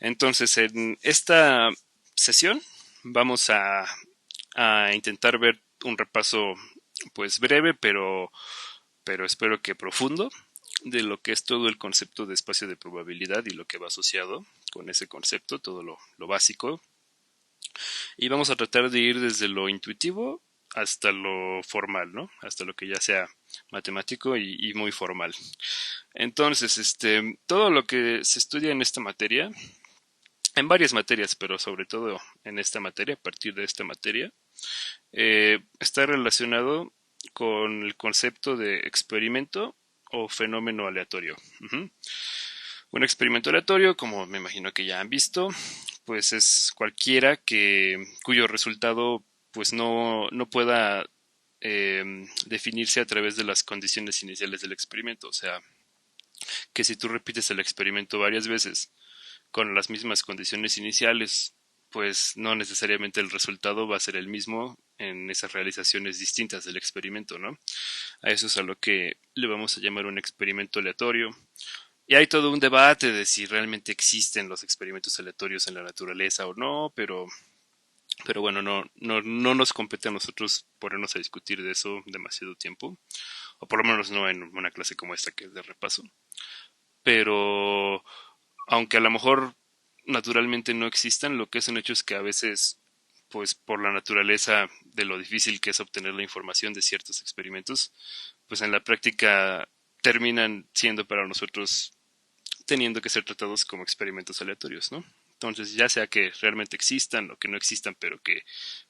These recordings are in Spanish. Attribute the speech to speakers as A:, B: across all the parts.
A: Entonces, en esta sesión vamos a intentar ver un repaso pues breve, pero espero que profundo, de lo que es todo el concepto de espacio de probabilidad y lo que va asociado con ese concepto, todo lo básico. Y vamos a tratar de ir desde lo intuitivo hasta lo formal, ¿no? Hasta lo que ya sea matemático y muy formal. Entonces, todo lo que se estudia en esta materia, en varias materias, pero sobre todo en esta materia, a partir de esta materia, está relacionado con el concepto de experimento o fenómeno aleatorio. Uh-huh. Un experimento aleatorio, como me imagino que ya han visto, pues es cualquiera cuyo resultado pues no pueda definirse a través de las condiciones iniciales del experimento. O sea, que si tú repites el experimento varias veces con las mismas condiciones iniciales, pues no necesariamente el resultado va a ser el mismo en esas realizaciones distintas del experimento, ¿no? A eso es a lo que le vamos a llamar un experimento aleatorio. Y hay todo un debate de si realmente existen los experimentos aleatorios en la naturaleza o no, pero bueno, no nos compete a nosotros ponernos a discutir de eso demasiado tiempo, o por lo menos no en una clase como esta que es de repaso. Pero aunque a lo mejor naturalmente no existan, lo que es un hecho es que a veces, pues por la naturaleza de lo difícil que es obtener la información de ciertos experimentos, pues en la práctica terminan siendo para nosotros teniendo que ser tratados como experimentos aleatorios, ¿no? Entonces, ya sea que realmente existan o que no existan, pero que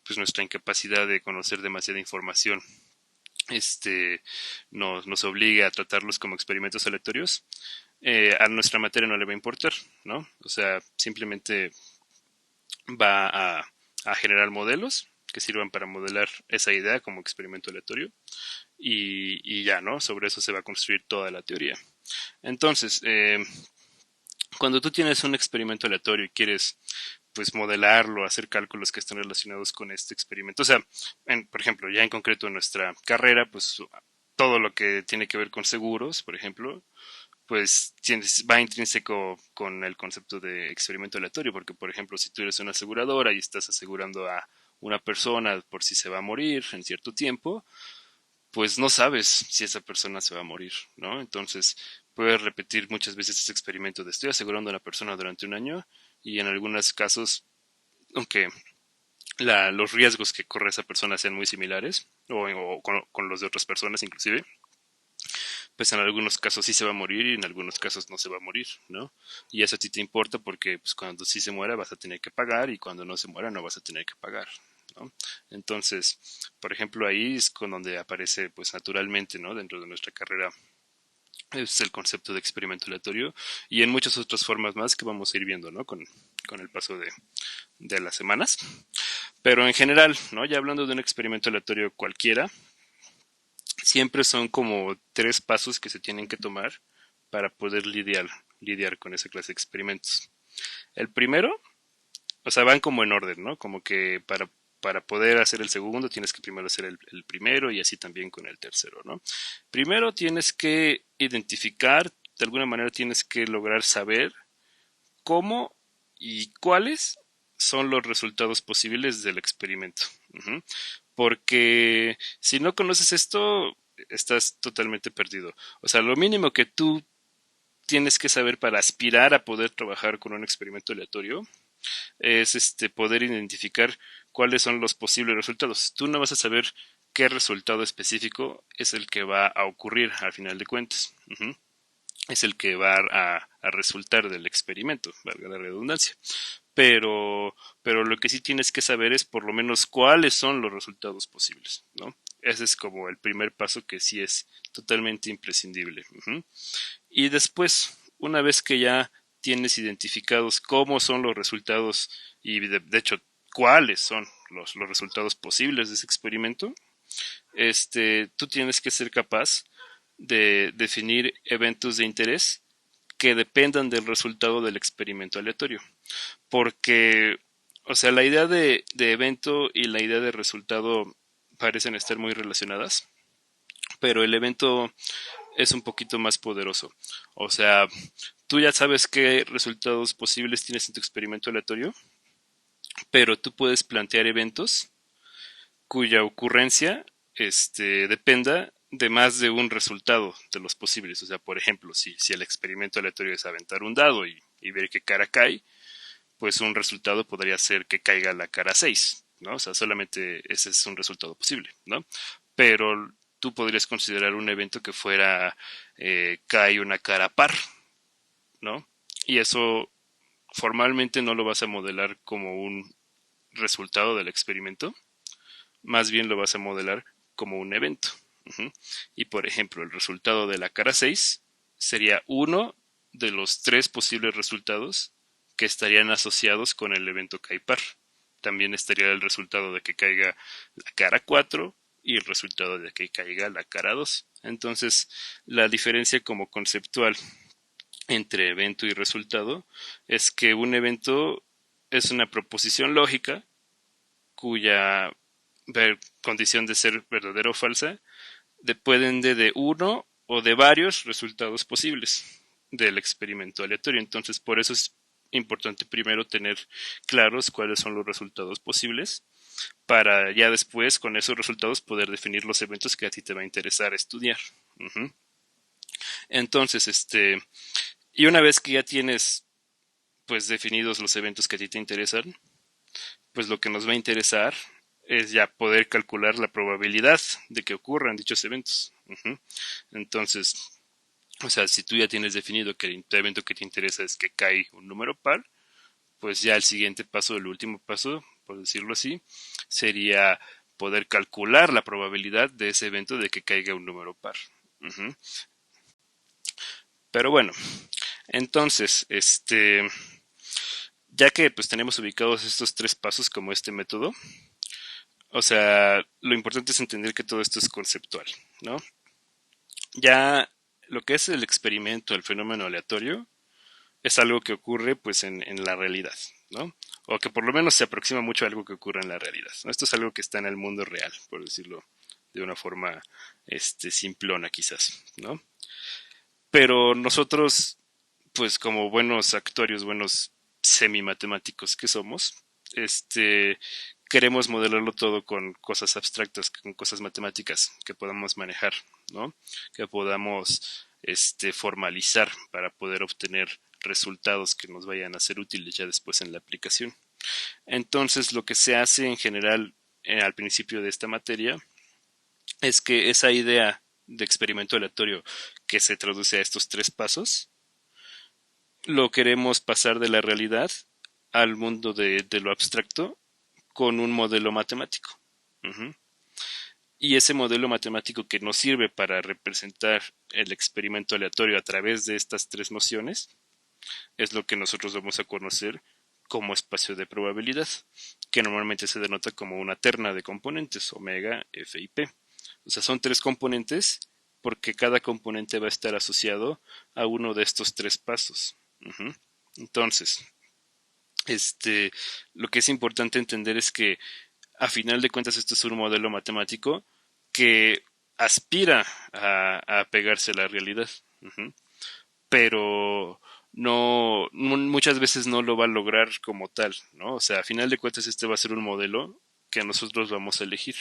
A: pues nuestra incapacidad de conocer demasiada información nos obliga a tratarlos como experimentos aleatorios, a nuestra materia no le va a importar, ¿no? O sea, simplemente va a generar modelos que sirvan para modelar esa idea como experimento aleatorio y ya, ¿no? Sobre eso se va a construir toda la teoría. Entonces, cuando tú tienes un experimento aleatorio y quieres pues modelarlo, hacer cálculos que estén relacionados con este experimento. O sea, por ejemplo, ya en concreto en nuestra carrera, pues todo lo que tiene que ver con seguros, por ejemplo, pues va intrínseco con el concepto de experimento aleatorio, porque por ejemplo, si tú eres una aseguradora y estás asegurando a una persona por si se va a morir en cierto tiempo, pues no sabes si esa persona se va a morir, ¿no? Entonces, puedes repetir muchas veces ese experimento de estoy asegurando a una persona durante un año y en algunos casos, aunque los riesgos que corre esa persona sean muy similares o con los de otras personas inclusive, pues en algunos casos sí se va a morir y en algunos casos no se va a morir, ¿no? Y eso a ti te importa porque pues, cuando sí se muera vas a tener que pagar y cuando no se muera no vas a tener que pagar, ¿no? Entonces, por ejemplo, ahí es con donde aparece pues naturalmente, ¿no? Dentro de nuestra carrera es el concepto de experimento aleatorio y en muchas otras formas más que vamos a ir viendo, ¿no? Con el paso de las semanas. Pero en general, ¿no? Ya hablando de un experimento aleatorio cualquiera, siempre son como tres pasos que se tienen que tomar para poder lidiar con esa clase de experimentos. El primero, o sea, van como en orden, ¿no? Como que para poder hacer el segundo tienes que primero hacer el primero y así también con el tercero, ¿no? Primero tienes que identificar, de alguna manera tienes que lograr saber cómo y cuáles son los resultados posibles del experimento. Uh-huh. Porque si no conoces esto, estás totalmente perdido. O sea, lo mínimo que tú tienes que saber para aspirar a poder trabajar con un experimento aleatorio es poder identificar cuáles son los posibles resultados. Tú no vas a saber qué resultado específico es el que va a ocurrir al final de cuentas. Uh-huh. Es el que va a resultar del experimento, valga la redundancia. Pero lo que sí tienes que saber es por lo menos cuáles son los resultados posibles, ¿no? Ese es como el primer paso que sí es totalmente imprescindible. Uh-huh. Y después, una vez que ya tienes identificados cómo son los resultados y de hecho cuáles son los resultados posibles de ese experimento, tú tienes que ser capaz de definir eventos de interés que dependan del resultado del experimento aleatorio. Porque, o sea, la idea de evento y la idea de resultado parecen estar muy relacionadas, pero el evento es un poquito más poderoso. O sea, tú ya sabes qué resultados posibles tienes en tu experimento aleatorio, pero tú puedes plantear eventos cuya ocurrencia dependa de más de un resultado de los posibles. O sea, por ejemplo, si el experimento aleatorio es aventar un dado y ver qué cara cae, pues un resultado podría ser que caiga la cara 6, ¿no? O sea, solamente ese es un resultado posible, ¿no? Pero tú podrías considerar un evento que fuera cae una cara par, ¿no? Y eso formalmente no lo vas a modelar como un resultado del experimento, más bien lo vas a modelar como un evento. Uh-huh. Y por ejemplo, el resultado de la cara 6 sería uno de los tres posibles resultados que estarían asociados con el evento caipar. También estaría el resultado de que caiga la cara 4 y el resultado de que caiga la cara 2. Entonces, la diferencia como conceptual entre evento y resultado es que un evento es una proposición lógica cuya condición de ser verdadera o falsa depende de uno o de varios resultados posibles del experimento aleatorio. Entonces, por eso es importante primero tener claros cuáles son los resultados posibles para ya después con esos resultados poder definir los eventos que a ti te va a interesar estudiar. Uh-huh. Entonces, y una vez que ya tienes pues definidos los eventos que a ti te interesan, pues lo que nos va a interesar es ya poder calcular la probabilidad de que ocurran dichos eventos. Uh-huh. Entonces, o sea, si tú ya tienes definido que el evento que te interesa es que cae un número par, pues ya el siguiente paso, el último paso, por decirlo así, sería poder calcular la probabilidad de ese evento de que caiga un número par. Uh-huh. Pero bueno, entonces, ya que pues tenemos ubicados estos tres pasos como este método, o sea, lo importante es entender que todo esto es conceptual, ¿no? Ya lo que es el experimento, el fenómeno aleatorio, es algo que ocurre pues en la realidad, ¿no? O que por lo menos se aproxima mucho a algo que ocurre en la realidad, ¿no? Esto es algo que está en el mundo real, por decirlo de una forma simplona quizás, ¿no? Pero nosotros, pues como buenos actuarios, buenos semi-matemáticos que somos, queremos modelarlo todo con cosas abstractas, con cosas matemáticas que podamos manejar, ¿no? Que podamos formalizar para poder obtener resultados que nos vayan a ser útiles ya después en la aplicación. Entonces, lo que se hace en general al principio de esta materia es que esa idea de experimento aleatorio que se traduce a estos tres pasos, lo queremos pasar de la realidad al mundo de lo abstracto con un modelo matemático. Uh-huh. Y ese modelo matemático que nos sirve para representar el experimento aleatorio a través de estas tres nociones es lo que nosotros vamos a conocer como espacio de probabilidad, que normalmente se denota como una terna de componentes, omega, f y p. O sea, son tres componentes porque cada componente va a estar asociado a uno de estos tres pasos. Uh-huh. Entonces, lo que es importante entender es que a final de cuentas esto es un modelo matemático que aspira a pegarse a la realidad. Uh-huh. Pero muchas veces no lo va a lograr como tal, ¿no? O sea, a final de cuentas este va a ser un modelo que nosotros vamos a elegir.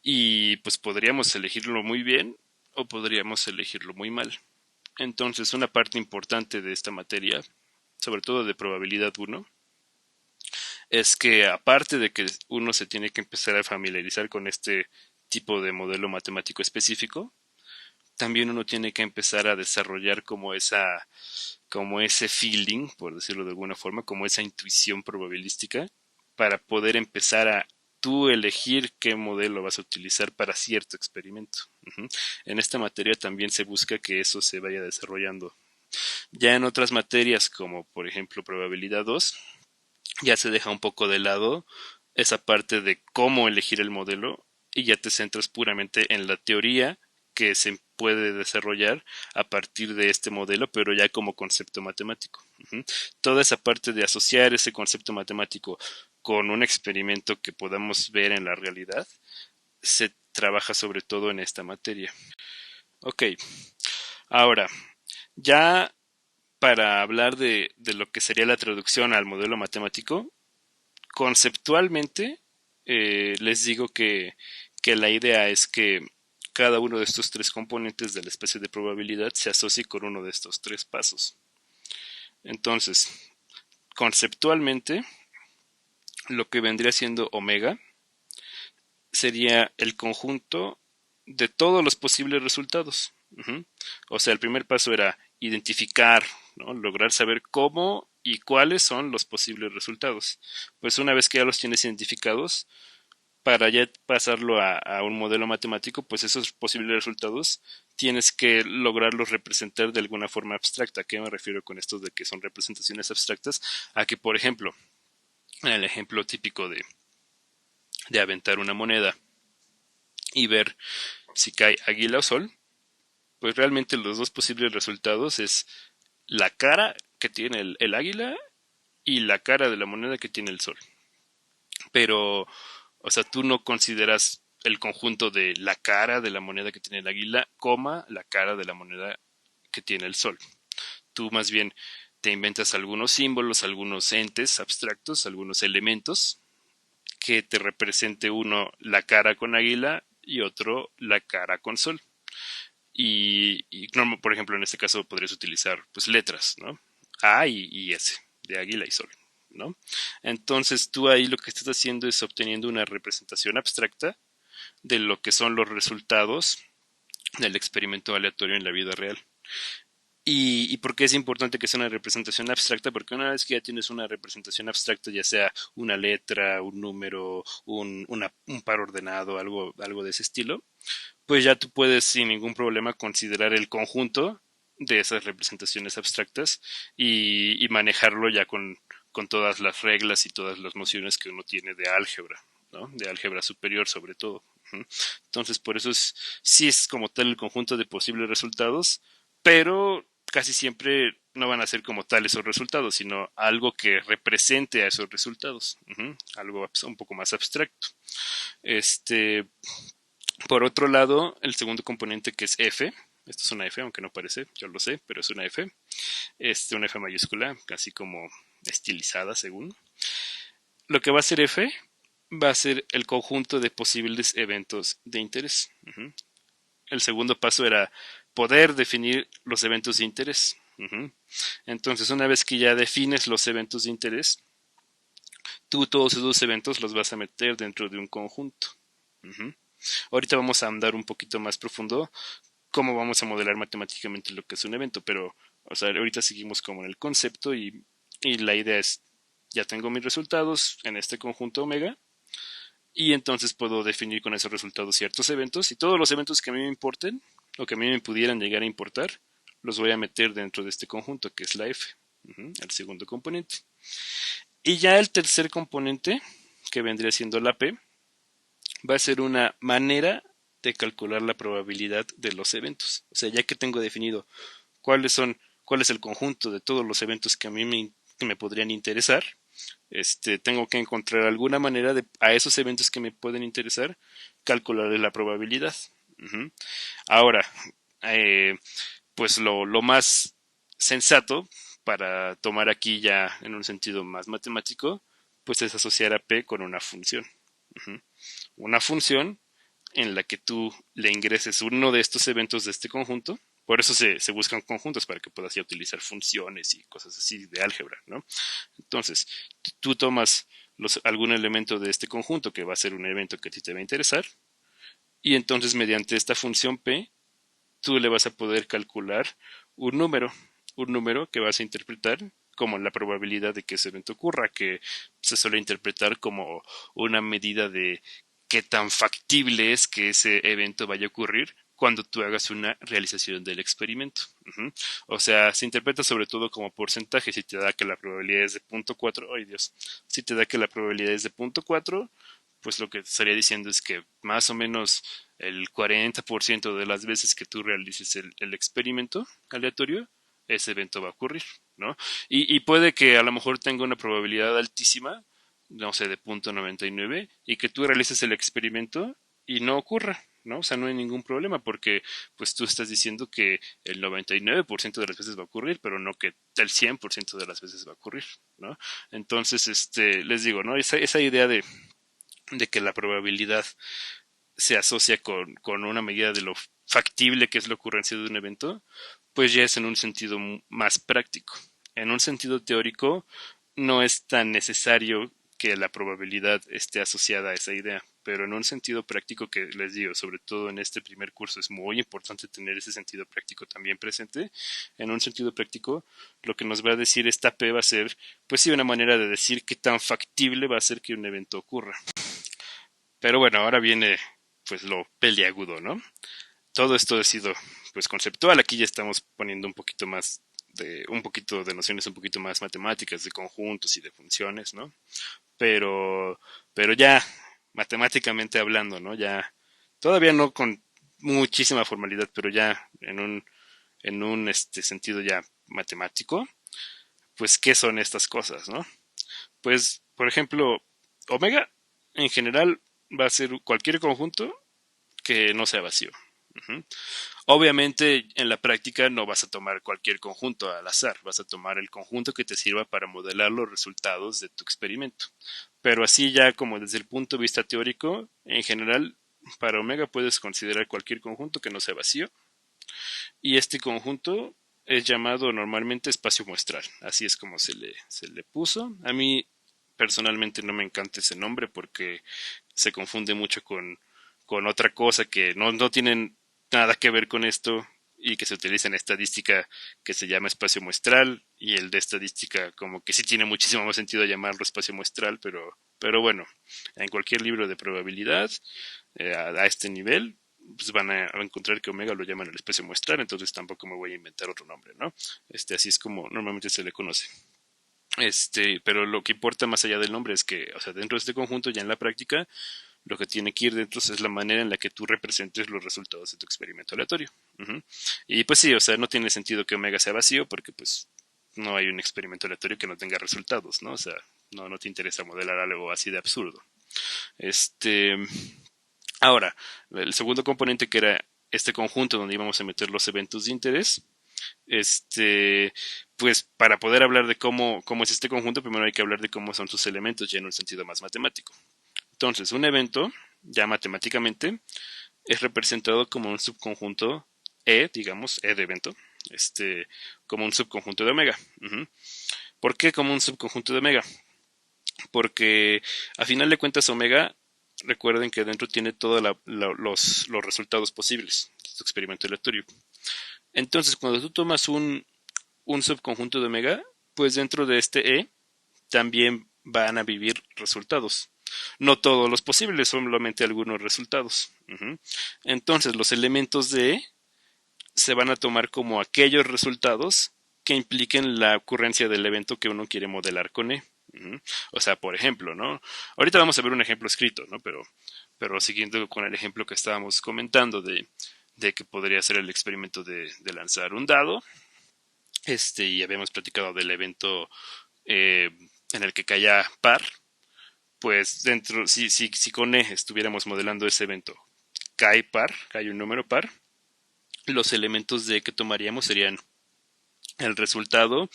A: Y pues podríamos elegirlo muy bien o podríamos elegirlo muy mal. Entonces, una parte importante de esta materia, sobre todo de probabilidad 1, es que aparte de que uno se tiene que empezar a familiarizar con este tipo de modelo matemático específico, también uno tiene que empezar a desarrollar como ese feeling, por decirlo de alguna forma, como esa intuición probabilística para poder empezar a tú elegir qué modelo vas a utilizar para cierto experimento. Uh-huh. En esta materia también se busca que eso se vaya desarrollando. Ya en otras materias, como por ejemplo probabilidad 2, ya se deja un poco de lado esa parte de cómo elegir el modelo y ya te centras puramente en la teoría que se puede desarrollar a partir de este modelo, pero ya como concepto matemático. Uh-huh. Toda esa parte de asociar ese concepto matemático con un experimento que podamos ver en la realidad, se trabaja sobre todo en esta materia. Ok, ahora, ya para hablar de lo que sería la traducción al modelo matemático, conceptualmente les digo que la idea es que cada uno de estos tres componentes de la especie de probabilidad se asocie con uno de estos tres pasos. Entonces, conceptualmente, lo que vendría siendo omega sería el conjunto de todos los posibles resultados. O sea, el primer paso era identificar, ¿no? Lograr saber cómo y cuáles son los posibles resultados. Pues una vez que ya los tienes identificados, para ya pasarlo a un modelo matemático, pues esos posibles resultados tienes que lograrlos representar de alguna forma abstracta. ¿A qué me refiero con esto de que son representaciones abstractas? A que, por ejemplo, en el ejemplo típico de aventar una moneda y ver si cae águila o sol, pues realmente los dos posibles resultados es la cara que tiene el águila y la cara de la moneda que tiene el sol. Pero, o sea, tú no consideras el conjunto de la cara de la moneda que tiene el águila, coma la cara de la moneda que tiene el sol. Tú más bien te inventas algunos símbolos, algunos entes abstractos, algunos elementos que te represente uno la cara con águila y otro la cara con sol. Y por ejemplo, en este caso podrías utilizar pues letras, ¿no? A y S, de águila y sol, ¿no? Entonces tú ahí lo que estás haciendo es obteniendo una representación abstracta de lo que son los resultados del experimento aleatorio en la vida real. ¿Y por qué es importante que sea una representación abstracta? Porque una vez que ya tienes una representación abstracta, ya sea una letra, un número, un par ordenado, algo de ese estilo, pues ya tú puedes sin ningún problema considerar el conjunto de esas representaciones abstractas y manejarlo ya con todas las reglas y todas las nociones que uno tiene de álgebra, ¿no? De álgebra superior sobre todo. Entonces, por eso sí es como tal el conjunto de posibles resultados, pero casi siempre no van a ser como tal esos resultados, sino algo que represente a esos resultados, algo un poco más abstracto. Este, por otro lado, el segundo componente que es F, esto es una F, aunque no parece, yo lo sé, pero es una F, una F mayúscula, casi como estilizada según. Lo que va a ser F va a ser el conjunto de posibles eventos de interés. El segundo paso era poder definir los eventos de interés. Entonces, una vez que ya defines los eventos de interés, tú todos esos eventos los vas a meter dentro de un conjunto. Ahorita vamos a andar un poquito más profundo cómo vamos a modelar matemáticamente lo que es un evento, pero o sea, ahorita seguimos como en el concepto y la idea es, ya tengo mis resultados en este conjunto omega y entonces puedo definir con esos resultados ciertos eventos y todos los eventos que a mí me importen o que a mí me pudieran llegar a importar los voy a meter dentro de este conjunto que es la F, el segundo componente. Y ya el tercer componente, que vendría siendo la P, va a ser una manera de calcular la probabilidad de los eventos. O sea, ya que tengo definido cuál es el conjunto de todos los eventos que a mí me podrían interesar, tengo que encontrar alguna manera de a esos eventos que me pueden interesar calcularle la probabilidad. Ahora, pues lo más sensato para tomar aquí ya en un sentido más matemático, pues es asociar a P con una función. Una función en la que tú le ingreses uno de estos eventos de este conjunto. Por eso se buscan conjuntos para que puedas ya utilizar funciones y cosas así de álgebra, ¿no? Entonces, tú tomas algún elemento de este conjunto que va a ser un evento que a ti te va a interesar y entonces mediante esta función P tú le vas a poder calcular un número que vas a interpretar como la probabilidad de que ese evento ocurra, que se suele interpretar como una medida de qué tan factible es que ese evento vaya a ocurrir cuando tú hagas una realización del experimento. O sea, se interpreta sobre todo como porcentaje. Si te da que la probabilidad es de 0.4, ¡ay Dios! Si te da que la probabilidad es de 0.4, pues lo que estaría diciendo es que más o menos el 40% de las veces que tú realices el experimento aleatorio, ese evento va a ocurrir, ¿no? Y puede que a lo mejor tenga una probabilidad altísima, no sé, de 0.99, y que tú realices el experimento y no ocurra, ¿no? O sea, no hay ningún problema porque pues tú estás diciendo que el 99% de las veces va a ocurrir, pero no que el 100% de las veces va a ocurrir, ¿no? Entonces, les digo, ¿no? Esa idea de que la probabilidad se asocia con una medida de lo factible que es la ocurrencia de un evento, pues ya es en un sentido más práctico. En un sentido teórico, no es tan necesario que la probabilidad esté asociada a esa idea, pero en un sentido práctico que les digo, sobre todo en este primer curso, es muy importante tener ese sentido práctico también presente. En un sentido práctico, lo que nos va a decir esta P va a ser, pues sí, una manera de decir qué tan factible va a ser que un evento ocurra. Pero bueno, ahora viene pues lo peliagudo, ¿no? Todo esto ha sido pues conceptual, aquí ya estamos poniendo un poquito de nociones un poquito más matemáticas de conjuntos y de funciones, ¿no? Pero pero ya matemáticamente hablando, ¿no? Ya todavía no con muchísima formalidad, pero ya en un sentido ya matemático, pues qué son estas cosas, ¿no? Pues por ejemplo, omega en general va a ser cualquier conjunto que no sea vacío. Uh-huh. Obviamente en la práctica no vas a tomar cualquier conjunto al azar, vas a tomar el conjunto que te sirva para modelar los resultados de tu experimento. Pero así ya como desde el punto de vista teórico, en general para omega puedes considerar cualquier conjunto que no sea vacío y este conjunto es llamado normalmente espacio muestral, así es como se le puso. A mí personalmente no me encanta ese nombre porque se confunde mucho con otra cosa que no tienen nada que ver con esto y que se utiliza en estadística que se llama espacio muestral y el de estadística como que sí tiene muchísimo más sentido llamarlo espacio muestral, pero bueno, en cualquier libro de probabilidad a este nivel pues van a encontrar que omega lo llaman el espacio muestral, entonces tampoco me voy a inventar otro nombre, ¿no? Así es como normalmente se le conoce. Pero lo que importa más allá del nombre es que, o sea, dentro de este conjunto, ya en la práctica, lo que tiene que ir dentro es la manera en la que tú representes los resultados de tu experimento aleatorio. Uh-huh. Y pues sí, o sea, no tiene sentido que omega sea vacío porque pues no hay un experimento aleatorio que no tenga resultados, ¿no? O sea, no te interesa modelar algo así de absurdo. Este, Ahora, el segundo componente que era este conjunto donde íbamos a meter los eventos de interés, este, pues para poder hablar de cómo es este conjunto, primero hay que hablar de cómo son sus elementos ya en un sentido más matemático. Entonces, un evento, ya matemáticamente, es representado como un subconjunto E, digamos, E de evento, como un subconjunto de omega. Uh-huh. ¿Por qué como un subconjunto de omega? Porque a final de cuentas omega, recuerden que dentro tiene todos los resultados posibles de tu experimento aleatorio. Entonces, cuando tú tomas un subconjunto de omega, pues dentro de este E también van a vivir resultados. No todos los posibles, solamente algunos resultados. Uh-huh. Entonces, los elementos de E se van a tomar como aquellos resultados que impliquen la ocurrencia del evento que uno quiere modelar con E. Uh-huh. O sea, por ejemplo, ¿no? Ahorita vamos a ver un ejemplo escrito, ¿no? Pero siguiendo con el ejemplo que estábamos comentando de que podría ser el experimento de lanzar un dado, y habíamos platicado del evento en el que caía par, pues dentro, si con E estuviéramos modelando ese evento, cae un número par, los elementos de que tomaríamos serían el resultado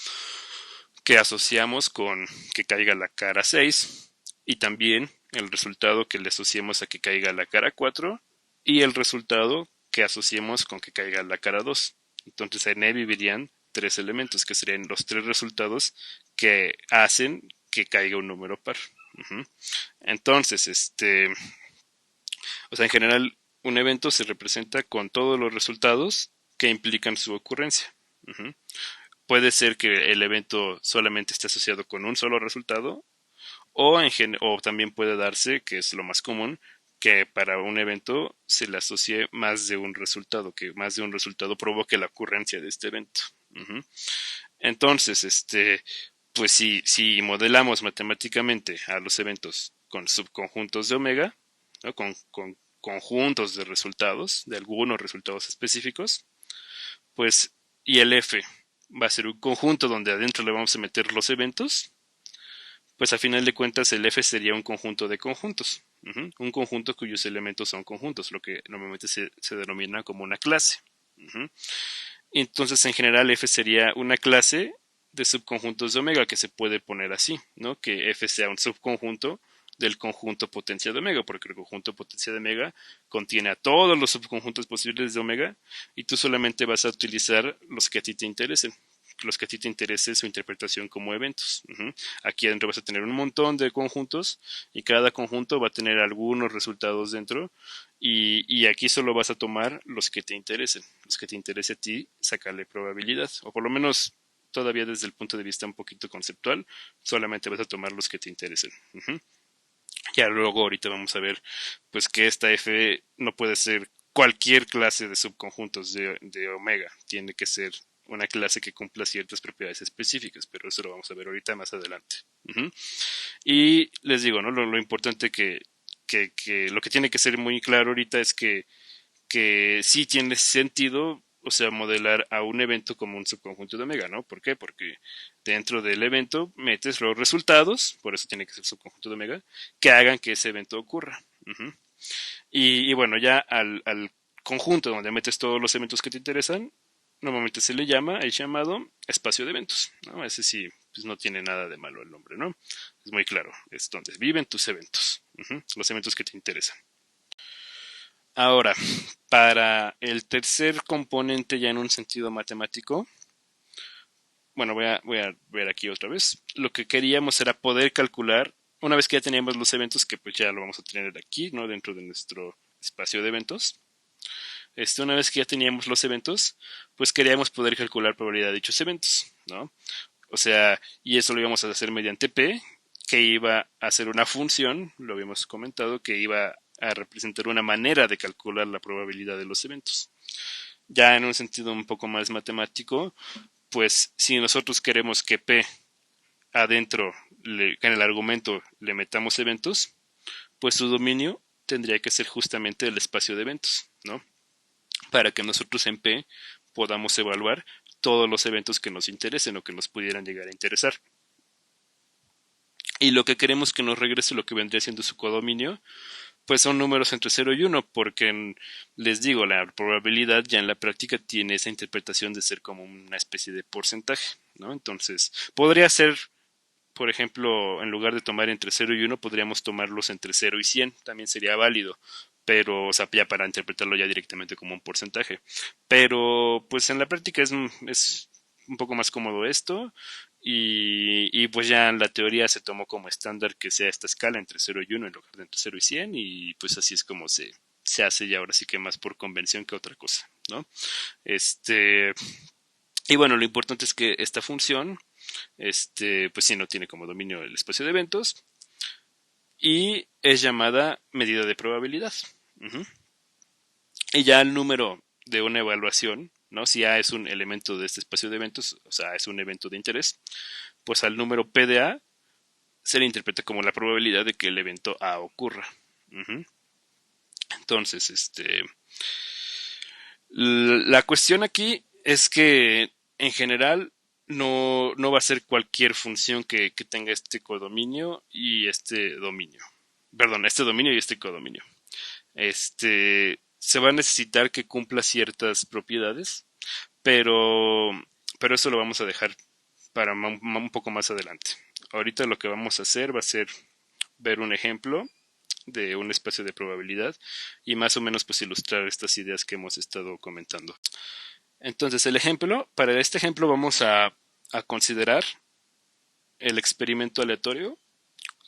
A: que asociamos con que caiga la cara 6 y también el resultado que le asociemos a que caiga la cara 4 y el resultado que asociemos con que caiga la cara 2. Entonces en E vivirían tres elementos que serían los tres resultados que hacen que caiga un número par. Uh-huh. Entonces, o sea, en general, un evento se representa con todos los resultados que implican su ocurrencia. Uh-huh. Puede ser que el evento solamente esté asociado con un solo resultado, o también puede darse, que es lo más común, que para un evento se le asocie más de un resultado, que más de un resultado provoque la ocurrencia de este evento. Uh-huh. Entonces, pues si modelamos matemáticamente a los eventos con subconjuntos de omega, ¿no? con conjuntos de resultados, de algunos resultados específicos, pues, y el F va a ser un conjunto donde adentro le vamos a meter los eventos, pues a final de cuentas el F sería un conjunto de conjuntos. Un conjunto cuyos elementos son conjuntos, lo que normalmente se denomina como una clase. Entonces, en general, F sería una clase de subconjuntos de omega, que se puede poner así, ¿no? Que F sea un subconjunto del conjunto potencia de omega, porque el conjunto potencia de omega contiene a todos los subconjuntos posibles de omega y tú solamente vas a utilizar los que a ti te interesen, los que a ti te interese su interpretación como eventos. Aquí adentro vas a tener un montón de conjuntos y cada conjunto va a tener algunos resultados dentro y aquí solo vas a tomar los que te interesen, los que te interese a ti sacarle probabilidad, o por lo menos todavía desde el punto de vista un poquito conceptual, solamente vas a tomar los que te interesen. Ya luego ahorita vamos a ver pues que esta F no puede ser cualquier clase de subconjuntos de omega, tiene que ser una clase que cumpla ciertas propiedades específicas, pero eso lo vamos a ver ahorita más adelante. Y les digo, ¿no? Lo importante que lo que tiene que ser muy claro ahorita es que sí tiene sentido, o sea, modelar a un evento como un subconjunto de omega, ¿no? ¿Por qué? Porque dentro del evento metes los resultados, por eso tiene que ser subconjunto de omega, que hagan que ese evento ocurra. Y bueno, ya al conjunto donde metes todos los eventos que te interesan, normalmente se le llama el llamado espacio de eventos, ¿no? Ese sí, pues no tiene nada de malo el nombre, ¿no? Es muy claro, es donde viven tus eventos, los eventos que te interesan. Ahora, para el tercer componente ya en un sentido matemático, bueno, voy a ver aquí otra vez. Lo que queríamos era poder calcular, una vez que ya teníamos los eventos, que pues ya lo vamos a tener aquí, ¿no? Dentro de nuestro espacio de eventos. Una vez que ya teníamos los eventos, pues queríamos poder calcular probabilidad de dichos eventos, ¿no? O sea, y eso lo íbamos a hacer mediante P, que iba a ser una función, lo habíamos comentado, que iba a representar una manera de calcular la probabilidad de los eventos. Ya en un sentido un poco más matemático, pues si nosotros queremos que P adentro, en el argumento, le metamos eventos, pues su dominio tendría que ser justamente el espacio de eventos, ¿no? Para que nosotros en P podamos evaluar todos los eventos que nos interesen o que nos pudieran llegar a interesar. Y lo que queremos que nos regrese lo que vendría siendo su codominio, pues son números entre 0 y 1, porque les digo, la probabilidad ya en la práctica tiene esa interpretación de ser como una especie de porcentaje, ¿no? Entonces, podría ser, por ejemplo, en lugar de tomar entre 0 y 1, podríamos tomarlos entre 0 y 100, también sería válido, pero, o sea, ya para interpretarlo ya directamente como un porcentaje. Pero, pues en la práctica es un poco más cómodo esto, y pues ya en la teoría se tomó como estándar que sea esta escala entre 0 y 1 en lugar de entre 0 y 100, y pues así es como se hace ya ahora sí que más por convención que otra cosa, ¿no? Este, y bueno, lo importante es que esta función, pues sí no tiene como dominio el espacio de eventos, y es llamada medida de probabilidad. Y ya el número de una evaluación, ¿no? Si A es un elemento de este espacio de eventos, o sea, es un evento de interés, pues al número P de A se le interpreta como la probabilidad de que el evento A ocurra. Entonces, la cuestión aquí es que en general no va a ser cualquier función que tenga este codominio y este dominio. Perdón, este dominio y este codominio. Se va a necesitar que cumpla ciertas propiedades, pero, pero eso lo vamos a dejar para un poco más adelante. Ahorita lo que vamos a hacer va a ser ver un ejemplo de un espacio de probabilidad y más o menos pues ilustrar estas ideas que hemos estado comentando. Entonces para este ejemplo vamos a considerar el experimento aleatorio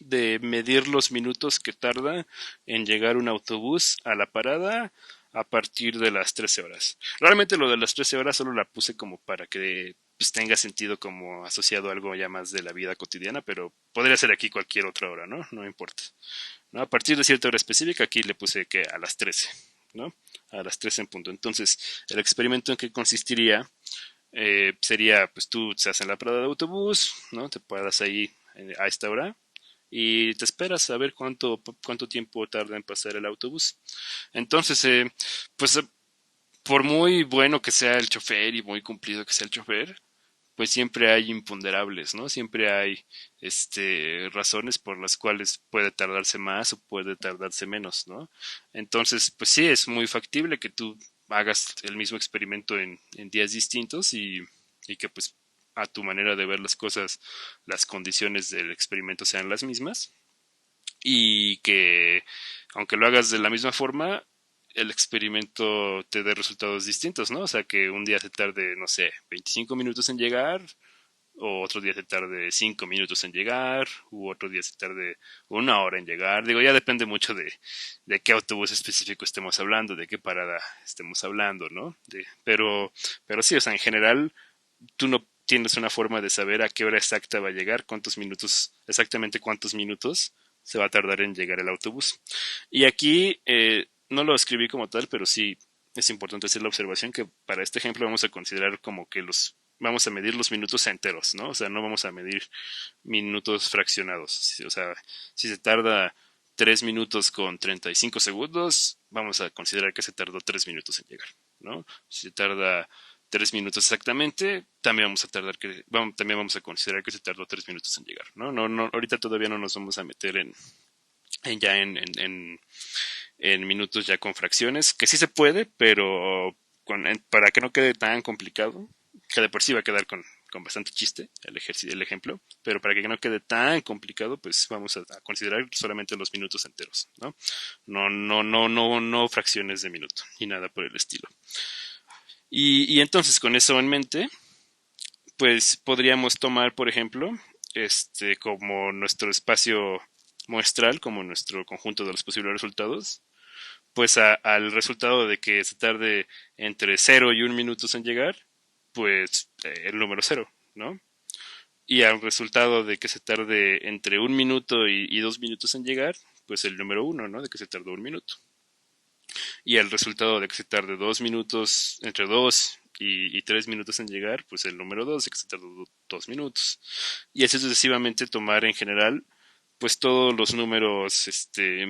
A: de medir los minutos que tarda en llegar un autobús a la parada a partir de las 13 horas. Realmente lo de las 13 horas solo la puse como para que pues, tenga sentido como asociado a algo ya más de la vida cotidiana, pero podría ser aquí cualquier otra hora, ¿no? No importa. ¿No? A partir de cierta hora específica, aquí le puse que a las 13, ¿no? A las 13 en punto. Entonces, el experimento en que consistiría sería, pues tú estás en la parada de autobús, ¿no? Te paras ahí a esta hora y te esperas a ver cuánto tiempo tarda en pasar el autobús. Entonces, pues por muy bueno que sea el chofer y muy cumplido que sea el chofer, pues siempre hay imponderables, ¿no? Siempre hay razones por las cuales puede tardarse más o puede tardarse menos, ¿no? Entonces, pues sí, es muy factible que tú hagas el mismo experimento en días distintos y que pues a tu manera de ver las cosas, las condiciones del experimento sean las mismas y que aunque lo hagas de la misma forma, el experimento te dé resultados distintos, ¿no? O sea, que un día se tarde, no sé, 25 minutos en llegar, o otro día se tarde 5 minutos en llegar, u otro día se tarde 1 hora en llegar. Digo, ya depende mucho de qué autobús específico estemos hablando, de qué parada estemos hablando, ¿no? Pero sí, o sea, en general, tú no tienes una forma de saber a qué hora exacta va a llegar, cuántos minutos, exactamente cuántos minutos se va a tardar en llegar el autobús. Y aquí no lo escribí como tal, pero sí es importante hacer la observación que para este ejemplo vamos a considerar como que vamos a medir los minutos enteros, ¿no? O sea, no vamos a medir minutos fraccionados. O sea, si se tarda 3 minutos con 35 segundos, vamos a considerar que se tardó 3 minutos en llegar, ¿no? Si se tarda 3 minutos exactamente, también también vamos a considerar que se tardó 3 minutos en llegar, ¿no? No, ahorita todavía no nos vamos a meter en ya en minutos ya con fracciones, que sí se puede, pero para que no quede tan complicado, que de por sí va a quedar con bastante chiste el ejemplo, pero para que no quede tan complicado, pues vamos a considerar solamente los minutos enteros, ¿no? No fracciones de minuto, y nada por el estilo. Y entonces, con eso en mente, pues podríamos tomar, por ejemplo, como nuestro espacio muestral, como nuestro conjunto de los posibles resultados, pues al resultado de que se tarde entre 0 y 1 minuto en llegar, pues el número 0, ¿no? Y al resultado de que se tarde entre 1 minuto y 2 minutos en llegar, pues el número 1, ¿no? De que se tardó 1 minuto. Y al resultado de que se tarde 2 minutos, entre 2 y 3 minutos en llegar, pues el número 2, de que se tardó 2 minutos. Y así sucesivamente tomar en general, pues todos los números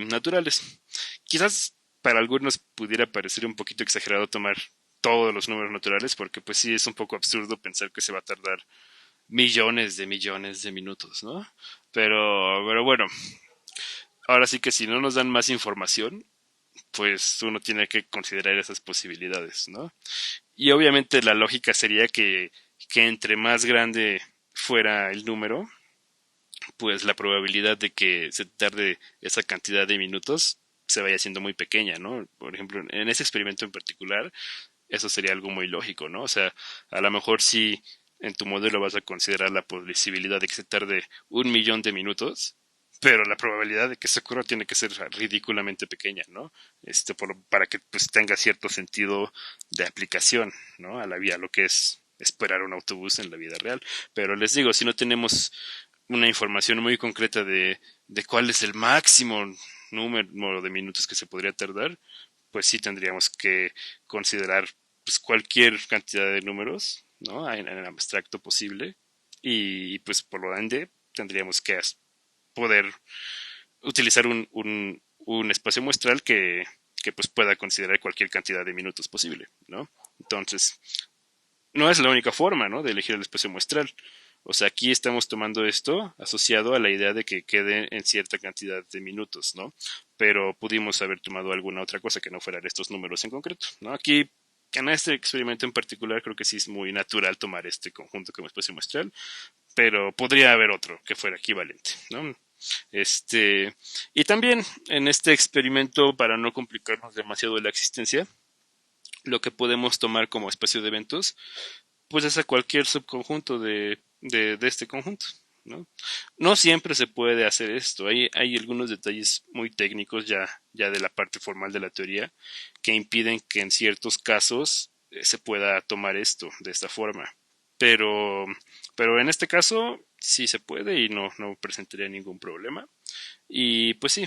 A: naturales. Quizás para algunos pudiera parecer un poquito exagerado tomar todos los números naturales, porque pues sí es un poco absurdo pensar que se va a tardar millones de minutos, ¿no? Pero bueno, ahora sí que si no nos dan más información, pues uno tiene que considerar esas posibilidades, ¿no? Y obviamente la lógica sería que entre más grande fuera el número, pues la probabilidad de que se tarde esa cantidad de minutos se vaya haciendo muy pequeña, ¿no? Por ejemplo, en ese experimento en particular, eso sería algo muy lógico, ¿no? O sea, a lo mejor si en tu modelo vas a considerar la posibilidad de que se tarde 1 millón de minutos, pero la probabilidad de que eso ocurra tiene que ser ridículamente pequeña, ¿no? Para que pues tenga cierto sentido de aplicación, ¿no? A la vía, lo que es esperar un autobús en la vida real. Pero les digo, si no tenemos una información muy concreta de cuál es el máximo número de minutos que se podría tardar, pues sí tendríamos que considerar pues, cualquier cantidad de números, ¿no? En abstracto posible, y pues por lo ende tendríamos que poder utilizar un espacio muestral que pues pueda considerar cualquier cantidad de minutos posible, ¿no? Entonces, no es la única forma, ¿no? De elegir el espacio muestral. O sea, aquí estamos tomando esto asociado a la idea de que quede en cierta cantidad de minutos, ¿no? Pero pudimos haber tomado alguna otra cosa que no fueran estos números en concreto, ¿no? Aquí, en este experimento en particular, creo que sí es muy natural tomar este conjunto como espacio muestral, pero podría haber otro que fuera equivalente, ¿no? Y también en este experimento, para no complicarnos demasiado la existencia, lo que podemos tomar como espacio de eventos pues es a cualquier subconjunto de este conjunto, ¿no? No siempre se puede hacer esto. Hay algunos detalles muy técnicos ya de la parte formal de la teoría que impiden que en ciertos casos se pueda tomar esto de esta forma. Pero, pero en este caso sí se puede y no presentaría ningún problema. Y pues sí,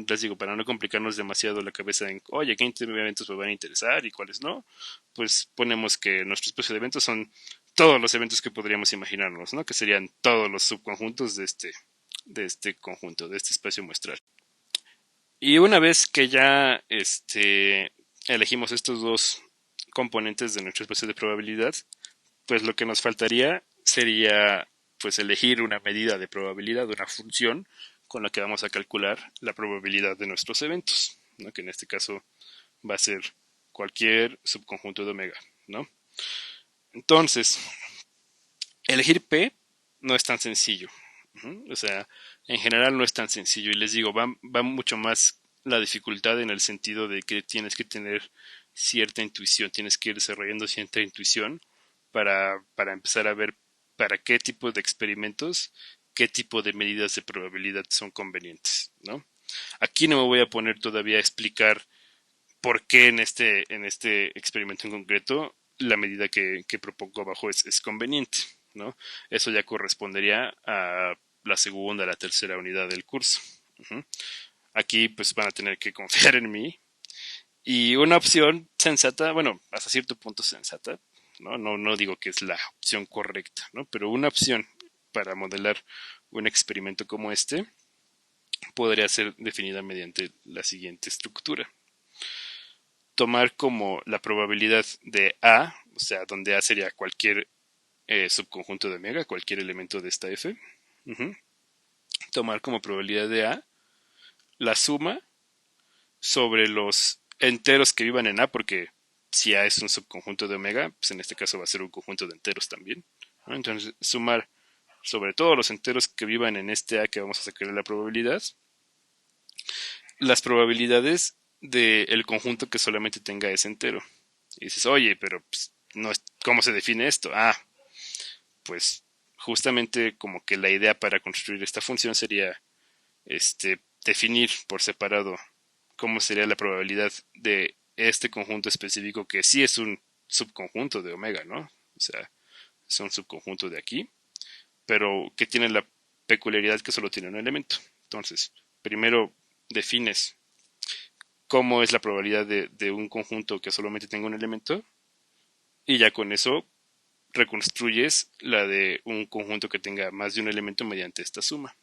A: les digo, para no complicarnos demasiado la cabeza en, oye, ¿qué eventos me van a interesar y cuáles no? Pues ponemos que nuestro espacio de eventos son todos los eventos que podríamos imaginarnos, ¿no? Que serían todos los subconjuntos de este conjunto, de este espacio muestral. Y una vez que ya elegimos estos dos componentes de nuestro espacio de probabilidad, pues lo que nos faltaría sería pues elegir una medida de probabilidad, una función con la que vamos a calcular la probabilidad de nuestros eventos, ¿no? Que en este caso va a ser cualquier subconjunto de omega, ¿no? Entonces, elegir P no es tan sencillo. O sea, en general no es tan sencillo. Y les digo, va mucho más la dificultad en el sentido de que tienes que tener cierta intuición, tienes que ir desarrollando cierta intuición para empezar a ver para qué tipo de experimentos, qué tipo de medidas de probabilidad son convenientes, ¿no? Aquí no me voy a poner todavía a explicar por qué en este experimento en concreto la medida que propongo abajo es conveniente, ¿no? Eso ya correspondería a la segunda, la tercera unidad del curso. Aquí pues van a tener que confiar en mí. Y una opción sensata, bueno, hasta cierto punto sensata, no digo que es la opción correcta, ¿no? Pero una opción para modelar un experimento como este podría ser definida mediante la siguiente estructura. Tomar como la probabilidad de A, o sea, donde A sería cualquier subconjunto de omega, cualquier elemento de esta F. Tomar como probabilidad de A la suma sobre los enteros que vivan en A, porque si A es un subconjunto de omega, pues en este caso va a ser un conjunto de enteros también, ¿no? Entonces, sumar sobre todos los enteros que vivan en este A que vamos a sacar de la probabilidad, las probabilidades del conjunto que solamente tenga ese entero. Y dices, oye, pero pues, no es, ¿cómo se define esto? Pues justamente como que la idea para construir esta función sería definir por separado cómo sería la probabilidad de este conjunto específico que sí es un subconjunto de omega, ¿no? O sea, es un subconjunto de aquí, pero que tiene la peculiaridad que solo tiene un elemento. Entonces, primero defines cómo es la probabilidad de un conjunto que solamente tenga un elemento y ya con eso reconstruyes la de un conjunto que tenga más de un elemento mediante esta suma.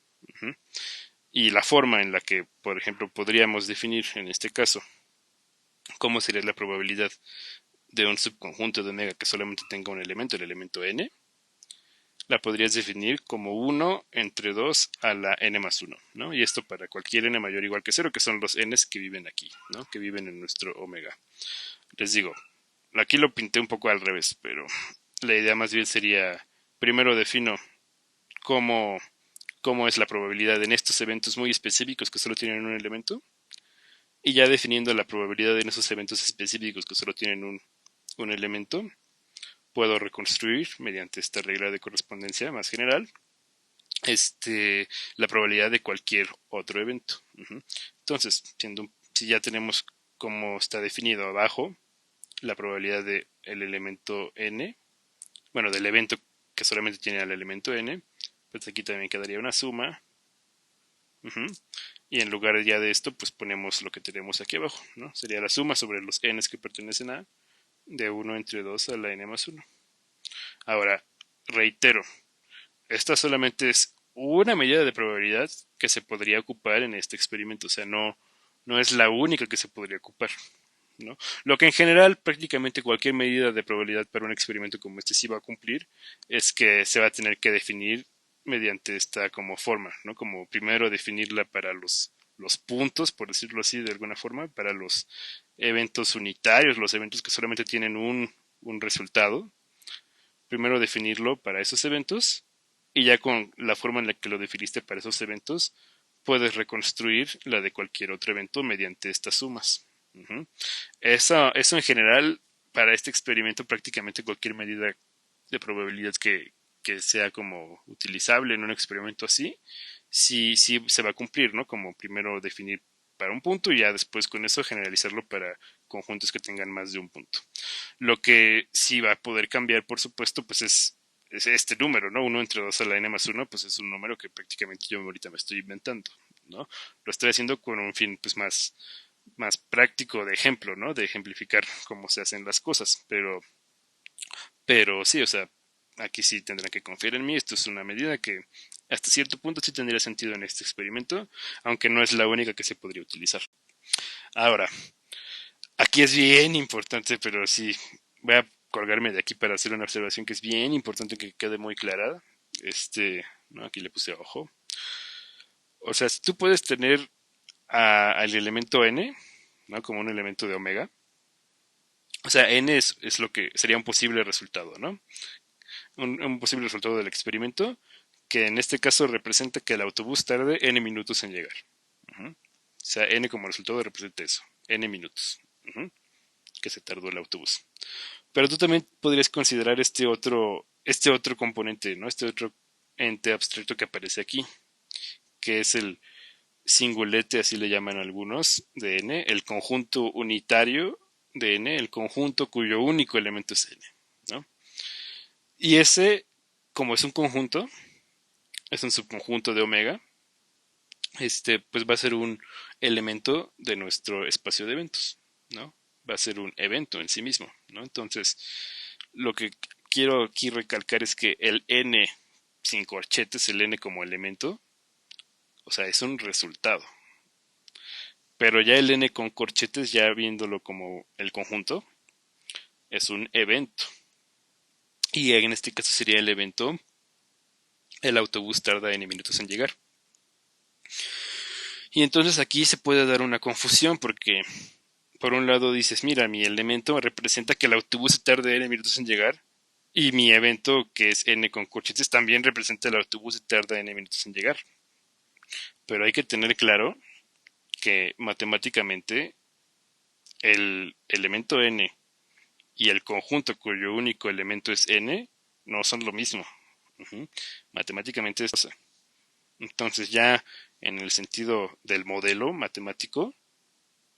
A: Y la forma en la que, por ejemplo, podríamos definir en este caso cómo sería la probabilidad de un subconjunto de omega que solamente tenga un elemento, el elemento n, la podrías definir como 1 entre 2 a la n más 1, ¿no? Y esto para cualquier n mayor o igual que 0, que son los n's que viven aquí, ¿no? Que viven en nuestro omega. Les digo, aquí lo pinté un poco al revés, pero la idea más bien sería, primero defino cómo, cómo es la probabilidad en estos eventos muy específicos que solo tienen un elemento, y ya definiendo la probabilidad en esos eventos específicos que solo tienen un elemento, puedo reconstruir mediante esta regla de correspondencia más general la probabilidad de cualquier otro evento. Entonces, si ya tenemos como está definido abajo la probabilidad del elemento n, bueno, del evento que solamente tiene al elemento n, pues aquí también quedaría una suma. Y en lugar ya de esto, pues ponemos lo que tenemos aquí abajo, ¿no? Sería la suma sobre los n's que pertenecen a de 1 entre 2 a la n más 1. Ahora, reitero, esta solamente es una medida de probabilidad que se podría ocupar en este experimento, o sea, no es la única que se podría ocupar, ¿no? Lo que en general prácticamente cualquier medida de probabilidad para un experimento como este sí va a cumplir es que se va a tener que definir mediante esta como forma, ¿no? Como primero definirla para los puntos, por decirlo así de alguna forma, para los eventos unitarios, los eventos que solamente tienen un resultado, primero definirlo para esos eventos y ya con la forma en la que lo definiste para esos eventos puedes reconstruir la de cualquier otro evento mediante estas sumas. Eso en general para este experimento prácticamente cualquier medida de probabilidad que sea como utilizable en un experimento así, sí se va a cumplir, ¿no? Como primero definir para un punto y ya después con eso generalizarlo para conjuntos que tengan más de un punto. Lo que sí va a poder cambiar, por supuesto, pues es este número, ¿no? 1 entre 2 a la n más 1, pues es un número que prácticamente yo ahorita me estoy inventando, ¿no? Lo estoy haciendo con un fin pues más práctico de ejemplo, ¿no? De ejemplificar cómo se hacen las cosas, pero sí, o sea, aquí sí tendrán que confiar en mí, esto es una medida que hasta cierto punto sí tendría sentido en este experimento, aunque no es la única que se podría utilizar. Ahora, aquí es bien importante, pero sí, voy a colgarme de aquí para hacer una observación que es bien importante que quede muy clara. ¿No? Aquí le puse ojo. O sea, si tú puedes tener al elemento n, ¿no? Como un elemento de omega. O sea, n es lo que sería un posible resultado, ¿no? Un posible resultado del experimento, que en este caso representa que el autobús tarde n minutos en llegar. O sea, n como resultado representa eso, n minutos, que se tardó el autobús. Pero tú también podrías considerar este otro componente, ¿no? Este otro ente abstracto que aparece aquí, que es el singulete, así le llaman algunos, de n, el conjunto unitario de n, el conjunto cuyo único elemento es n, ¿no? Y ese, como es un conjunto, es un subconjunto de omega, pues va a ser un elemento de nuestro espacio de eventos, ¿no? Va a ser un evento en sí mismo, ¿no? Entonces, lo que quiero aquí recalcar es que el n sin corchetes, el n como elemento, o sea, es un resultado. Pero ya el n con corchetes, ya viéndolo como el conjunto, es un evento. Y en este caso sería el evento, el autobús tarda n minutos en llegar. Y entonces aquí se puede dar una confusión porque por un lado dices, mira, mi elemento representa que el autobús tarde n minutos en llegar y mi evento, que es n con corchetes, también representa el autobús tarda n minutos en llegar. Pero hay que tener claro que matemáticamente el elemento n y el conjunto cuyo único elemento es n no son lo mismo. Matemáticamente es cosa. Entonces ya en el sentido del modelo matemático,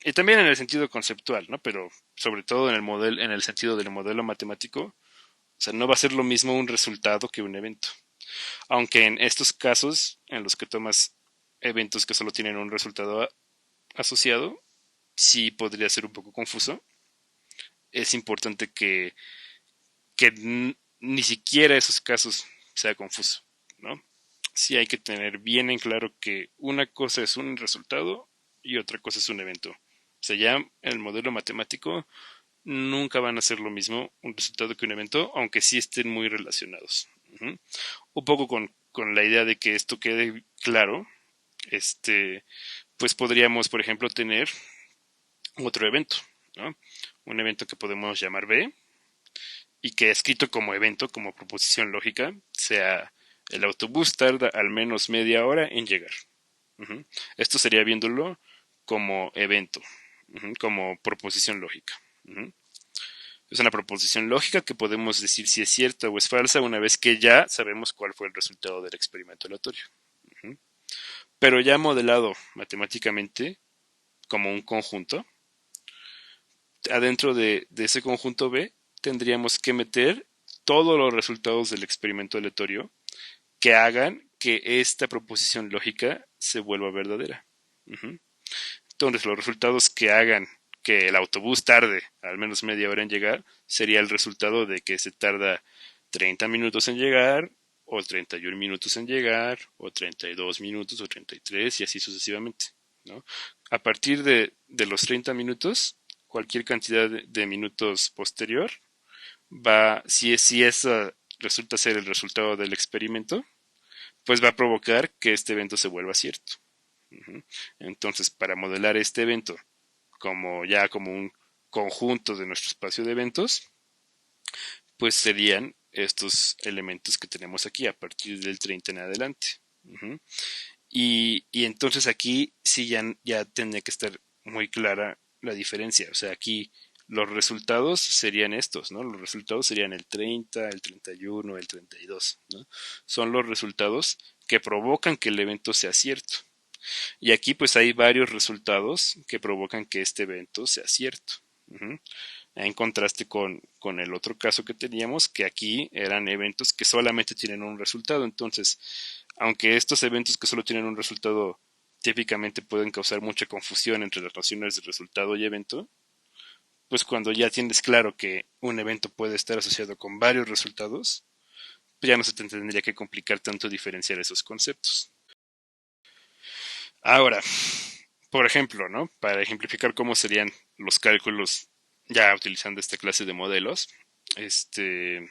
A: y también en el sentido conceptual, ¿no? Pero sobre todo en el sentido del modelo matemático, o sea, no va a ser lo mismo un resultado que un evento. Aunque en estos casos, en los que tomas eventos que solo tienen un resultado asociado, sí podría ser un poco confuso. Es importante que ni siquiera esos casos sea confuso, ¿no? Sí hay que tener bien en claro que una cosa es un resultado y otra cosa es un evento. O sea, ya en el modelo matemático nunca van a ser lo mismo un resultado que un evento, aunque sí estén muy relacionados. Un poco con la idea de que esto quede claro, pues podríamos, por ejemplo, tener otro evento, ¿no? Un evento que podemos llamar B y que escrito como evento, como proposición lógica, sea el autobús tarda al menos media hora en llegar. Esto sería viéndolo como evento, como proposición lógica. Es una proposición lógica que podemos decir si es cierta o es falsa una vez que ya sabemos cuál fue el resultado del experimento aleatorio. Pero ya modelado matemáticamente como un conjunto, adentro de ese conjunto B tendríamos que meter todos los resultados del experimento aleatorio que hagan que esta proposición lógica se vuelva verdadera. Entonces, los resultados que hagan que el autobús tarde al menos media hora en llegar sería el resultado de que se tarda 30 minutos en llegar, o 31 minutos en llegar, o 32 minutos, o 33, y así sucesivamente, ¿no? A partir de los 30 minutos, cualquier cantidad de minutos posterior si esa resulta ser el resultado del experimento, pues va a provocar que este evento se vuelva cierto. Entonces, para modelar este evento como un conjunto de nuestro espacio de eventos, pues serían estos elementos que tenemos aquí a partir del 30 en adelante. Y entonces aquí sí ya tendría que estar muy clara la diferencia. O sea, aquí los resultados serían estos, ¿no? Los resultados serían el 30, el 31, el 32, ¿no? Son los resultados que provocan que el evento sea cierto. Y aquí pues hay varios resultados que provocan que este evento sea cierto. En contraste con el otro caso que teníamos, que aquí eran eventos que solamente tienen un resultado. Entonces, aunque estos eventos que solo tienen un resultado típicamente pueden causar mucha confusión entre las nociones de resultado y evento, pues cuando ya tienes claro que un evento puede estar asociado con varios resultados, pues ya no se te tendría que complicar tanto diferenciar esos conceptos. Ahora, por ejemplo, ¿no? Para ejemplificar cómo serían los cálculos ya utilizando esta clase de modelos, este,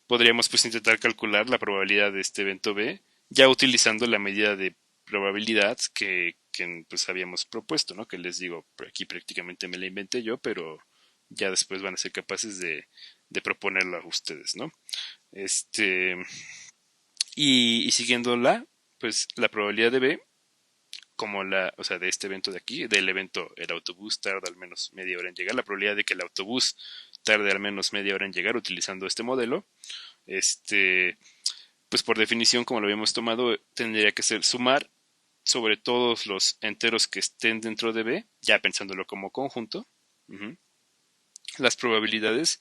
A: podríamos pues intentar calcular la probabilidad de este evento B ya utilizando la medida de probabilidad que pues habíamos propuesto, ¿no? Que les digo, aquí prácticamente me la inventé yo, pero ya después van a ser capaces de proponerlo a ustedes, ¿no? Este, y siguiéndola, pues la probabilidad de B, como o sea, de este evento de aquí, del evento, el autobús tarda al menos media hora en llegar, la probabilidad de que el autobús tarde al menos media hora en llegar utilizando este modelo, este, pues por definición, como lo habíamos tomado, tendría que ser sumar sobre todos los enteros que estén dentro de B, ya pensándolo como conjunto, uh-huh, las probabilidades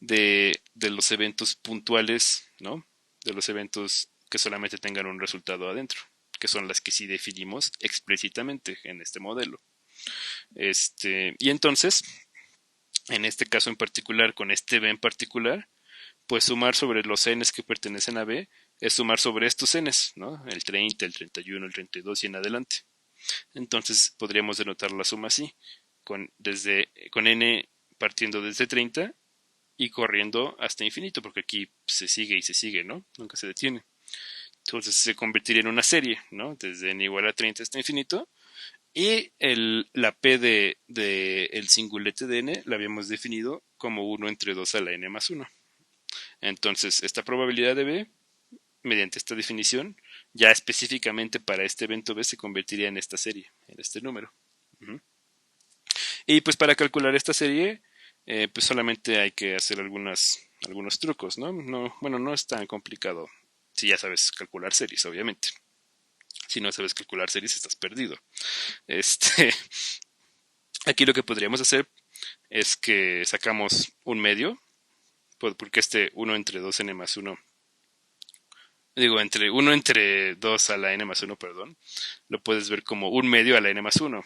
A: de los eventos puntuales, ¿no? De los eventos que solamente tengan un resultado adentro, que son las que sí definimos explícitamente en este modelo. Y entonces, en este caso en particular, con este B en particular, pues sumar sobre los n's que pertenecen a B es sumar sobre estos n's, ¿no? El 30, el 31, el 32 y en adelante. Entonces podríamos denotar la suma así, con n partiendo desde 30 y corriendo hasta infinito, porque aquí se sigue y se sigue, ¿no? Nunca se detiene. Entonces se convertiría en una serie, ¿no? Desde n igual a 30 hasta infinito. Y la p de el singulete de n la habíamos definido como 1 entre 2 a la n más 1. Entonces, esta probabilidad de b, mediante esta definición, ya específicamente para este evento b se convertiría en esta serie, en este número. Uh-huh. Y pues para calcular esta serie, pues solamente hay que hacer algunos trucos, ¿no? Bueno, no es tan complicado si ya sabes calcular series, obviamente. Si no sabes calcular series, estás perdido. Este, aquí lo que podríamos hacer es que sacamos un medio, porque este 1 entre 2n más 1, digo, entre 1 entre 2 a la n más 1, perdón, lo puedes ver como un medio a la n más 1.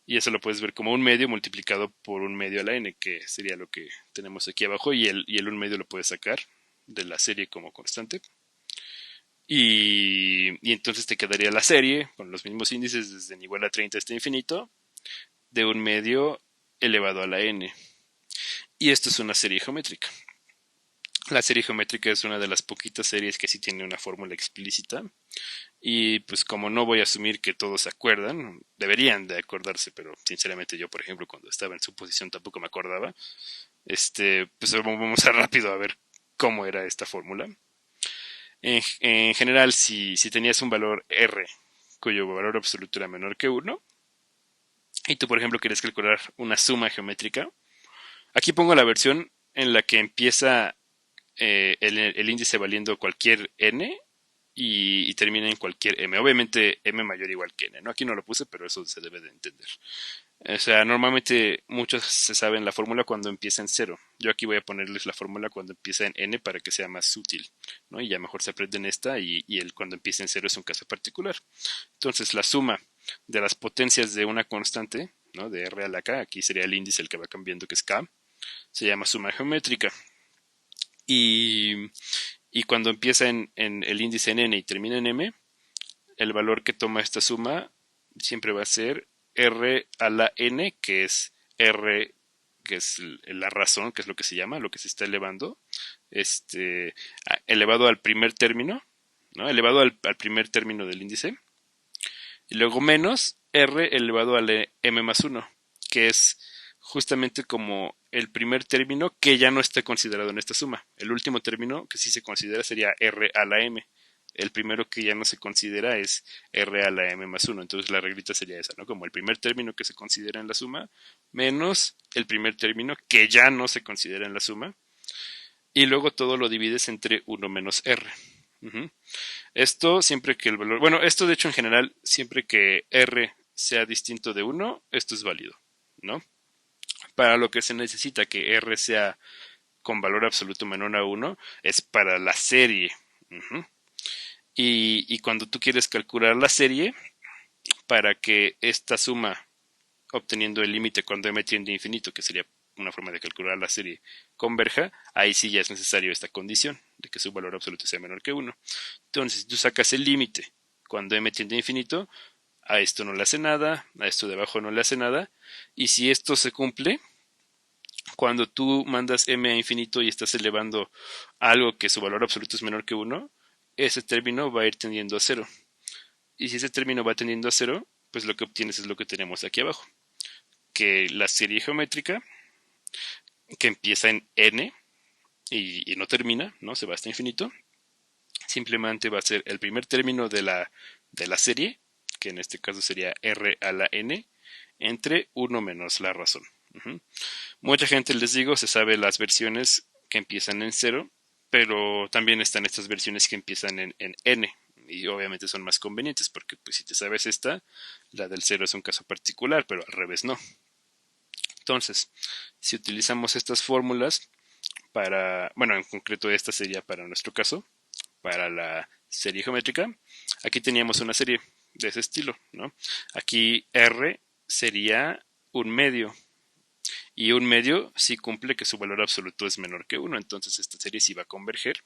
A: Y eso lo puedes ver como un medio multiplicado por un medio a la n, que sería lo que tenemos aquí abajo, y el un medio lo puedes sacar de la serie como constante. Y entonces te quedaría la serie con los mismos índices desde n igual a 30 hasta infinito de un medio elevado a la n. Y esto es una serie geométrica. La serie geométrica es una de las poquitas series que sí tiene una fórmula explícita. Y pues como no voy a asumir que todos se acuerdan, deberían de acordarse, pero sinceramente yo, por ejemplo, cuando estaba en su posición tampoco me acordaba. Pues vamos a rápido a ver cómo era esta fórmula. En general, si tenías un valor R cuyo valor absoluto era menor que 1, y tú, por ejemplo, quieres calcular una suma geométrica, aquí pongo la versión en la que empieza el índice valiendo cualquier n y termina en cualquier m. Obviamente m mayor o igual que n, ¿no? Aquí no lo puse, pero eso se debe de entender. O sea, normalmente muchos se saben la fórmula cuando empieza en 0. Yo aquí voy a ponerles la fórmula cuando empieza en n para que sea más útil, ¿no? Y ya mejor se aprenden esta y el cuando empieza en 0 es un caso particular. Entonces, la suma de las potencias de una constante, ¿no? De r a la k, aquí sería el índice el que va cambiando, que es k, se llama suma geométrica. Y cuando empieza en el índice en n y termina en m, el valor que toma esta suma siempre va a ser r a la n, que es r, que es la razón, que es lo que se llama, lo que se está elevando, elevado al primer término, ¿no? Elevado al primer término del índice, y luego menos r elevado al m más 1, que es justamente como el primer término que ya no está considerado en esta suma. El último término que sí se considera sería r a la m. El primero que ya no se considera es r a la m más 1. Entonces la reglita sería esa, ¿no? Como el primer término que se considera en la suma menos el primer término que ya no se considera en la suma. Y luego todo lo divides entre 1 menos r. Uh-huh. Esto siempre que el valor... Bueno, esto de hecho en general, siempre que r sea distinto de 1, esto es válido, ¿no? Para lo que se necesita que r sea con valor absoluto menor a 1 es para la serie. Uh-huh. Y cuando tú quieres calcular la serie, para que esta suma, obteniendo el límite cuando m tiende a infinito, que sería una forma de calcular la serie, converja, ahí sí ya es necesario esta condición de que su valor absoluto sea menor que 1. Entonces, si tú sacas el límite cuando m tiende a infinito, a esto no le hace nada, a esto de abajo no le hace nada, y si esto se cumple, Cuando tú mandas m a infinito y estás elevando algo que su valor absoluto es menor que 1, ese término va a ir tendiendo a 0. Y si ese término va tendiendo a 0, pues lo que obtienes es lo que tenemos aquí abajo. Que la serie geométrica, que empieza en n y no termina, ¿no? Se va hasta infinito. Simplemente va a ser el primer término de la serie, que en este caso sería r a la n, entre 1 menos la razón. Mucha gente, les digo, se sabe las versiones que empiezan en 0, pero también están estas versiones que empiezan en n, y obviamente son más convenientes, porque pues, si te sabes esta, la del 0 es un caso particular, pero al revés no. Entonces, si utilizamos estas fórmulas para, bueno, en concreto esta sería para nuestro caso, para la serie geométrica, aquí teníamos una serie de ese estilo, ¿no? Aquí R sería un medio, y un medio sí cumple que su valor absoluto es menor que 1, entonces esta serie sí va a converger,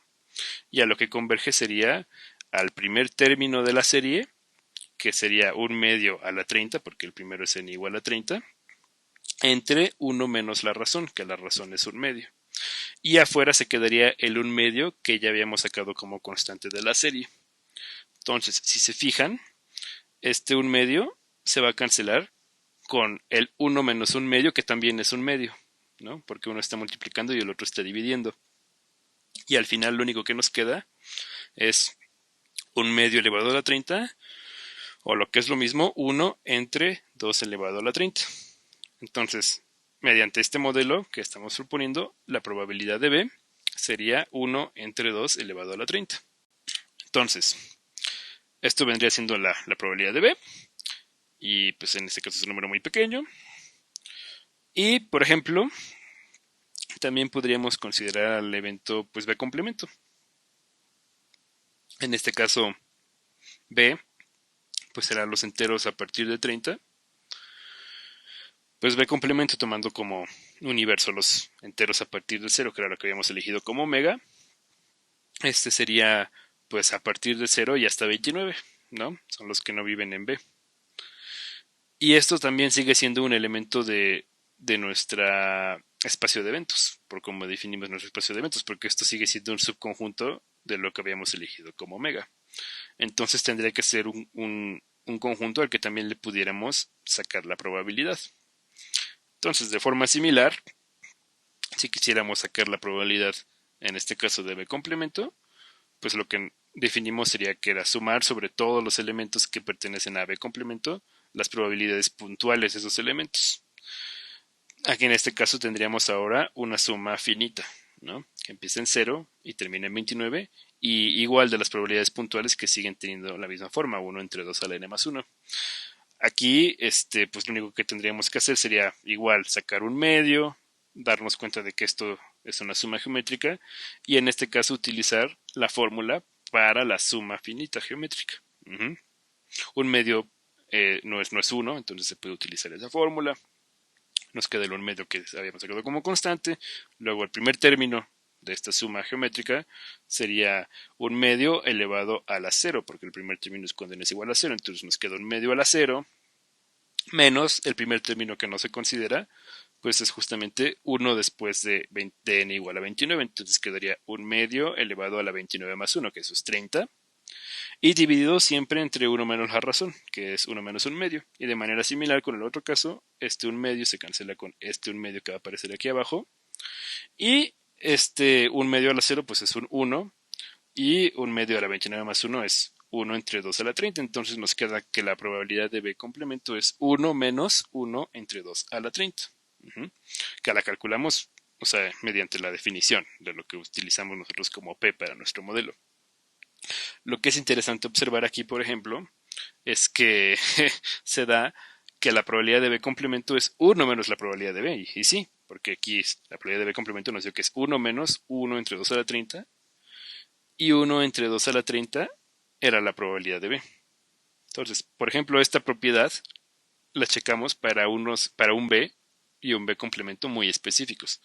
A: y a lo que converge sería al primer término de la serie, que sería un medio a la 30, porque el primero es n igual a 30, entre 1 menos la razón, que la razón es un medio. Y afuera se quedaría el un medio que ya habíamos sacado como constante de la serie. Entonces, si se fijan, este un medio se va a cancelar con el 1 menos un medio, que también es un medio, ¿no? Porque uno está multiplicando y el otro está dividiendo. Y al final lo único que nos queda es un medio elevado a la 30, o lo que es lo mismo, 1 entre 2 elevado a la 30. Entonces, mediante este modelo que estamos suponiendo, la probabilidad de B sería 1 entre 2 elevado a la 30. Entonces, esto vendría siendo la probabilidad de B, y pues en este caso es un número muy pequeño. Y, por ejemplo, también podríamos considerar al evento pues B complemento. En este caso, B pues será los enteros a partir de 30. Pues B complemento tomando como universo los enteros a partir de 0, que era lo que habíamos elegido como omega. Este sería pues a partir de 0 y hasta 29, ¿no? Son los que no viven en B. Y esto también sigue siendo un elemento de nuestro espacio de eventos, por cómo definimos nuestro espacio de eventos, porque esto sigue siendo un subconjunto de lo que habíamos elegido como omega. Entonces tendría que ser un conjunto al que también le pudiéramos sacar la probabilidad. Entonces, de forma similar, si quisiéramos sacar la probabilidad, en este caso de B complemento, pues lo que definimos sería que era sumar sobre todos los elementos que pertenecen a B complemento las probabilidades puntuales de esos elementos. Aquí en este caso tendríamos ahora una suma finita, ¿no? Que empieza en 0 y termina en 29, y igual de las probabilidades puntuales que siguen teniendo la misma forma, 1 entre 2 a la n más 1. Aquí, pues lo único que tendríamos que hacer sería igual sacar un medio, darnos cuenta de que esto es una suma geométrica, y en este caso utilizar la fórmula para la suma finita geométrica. Un medio no es 1, entonces se puede utilizar esa fórmula. Nos queda el un medio que habíamos sacado como constante. Luego el primer término de esta suma geométrica sería un medio elevado a la 0, porque el primer término es cuando n es igual a 0, entonces nos queda un medio a la 0, menos el primer término que no se considera, pues es justamente 1 después de n igual a 29, entonces quedaría un medio elevado a la 29 más 1, que eso es 30, y dividido siempre entre 1 menos la razón, que es 1 menos un medio. Y de manera similar con el otro caso, este un medio se cancela con este un medio que va a aparecer aquí abajo, y este un medio a la 0 pues es un 1, y un medio a la 29 más 1 es 1 entre 2 a la 30, entonces nos queda que la probabilidad de B complemento es 1 menos 1 entre 2 a la 30, que la calculamos, o sea, mediante la definición de lo que utilizamos nosotros como P para nuestro modelo. Lo que es interesante observar aquí, por ejemplo, es que se da que la probabilidad de B complemento es 1 menos la probabilidad de B. Y sí, porque aquí la probabilidad de B complemento nos dio que es 1 menos 1 entre 2 a la 30. Y 1 entre 2 a la 30 era la probabilidad de B. Entonces, por ejemplo, esta propiedad la checamos para un B y un B complemento muy específicos.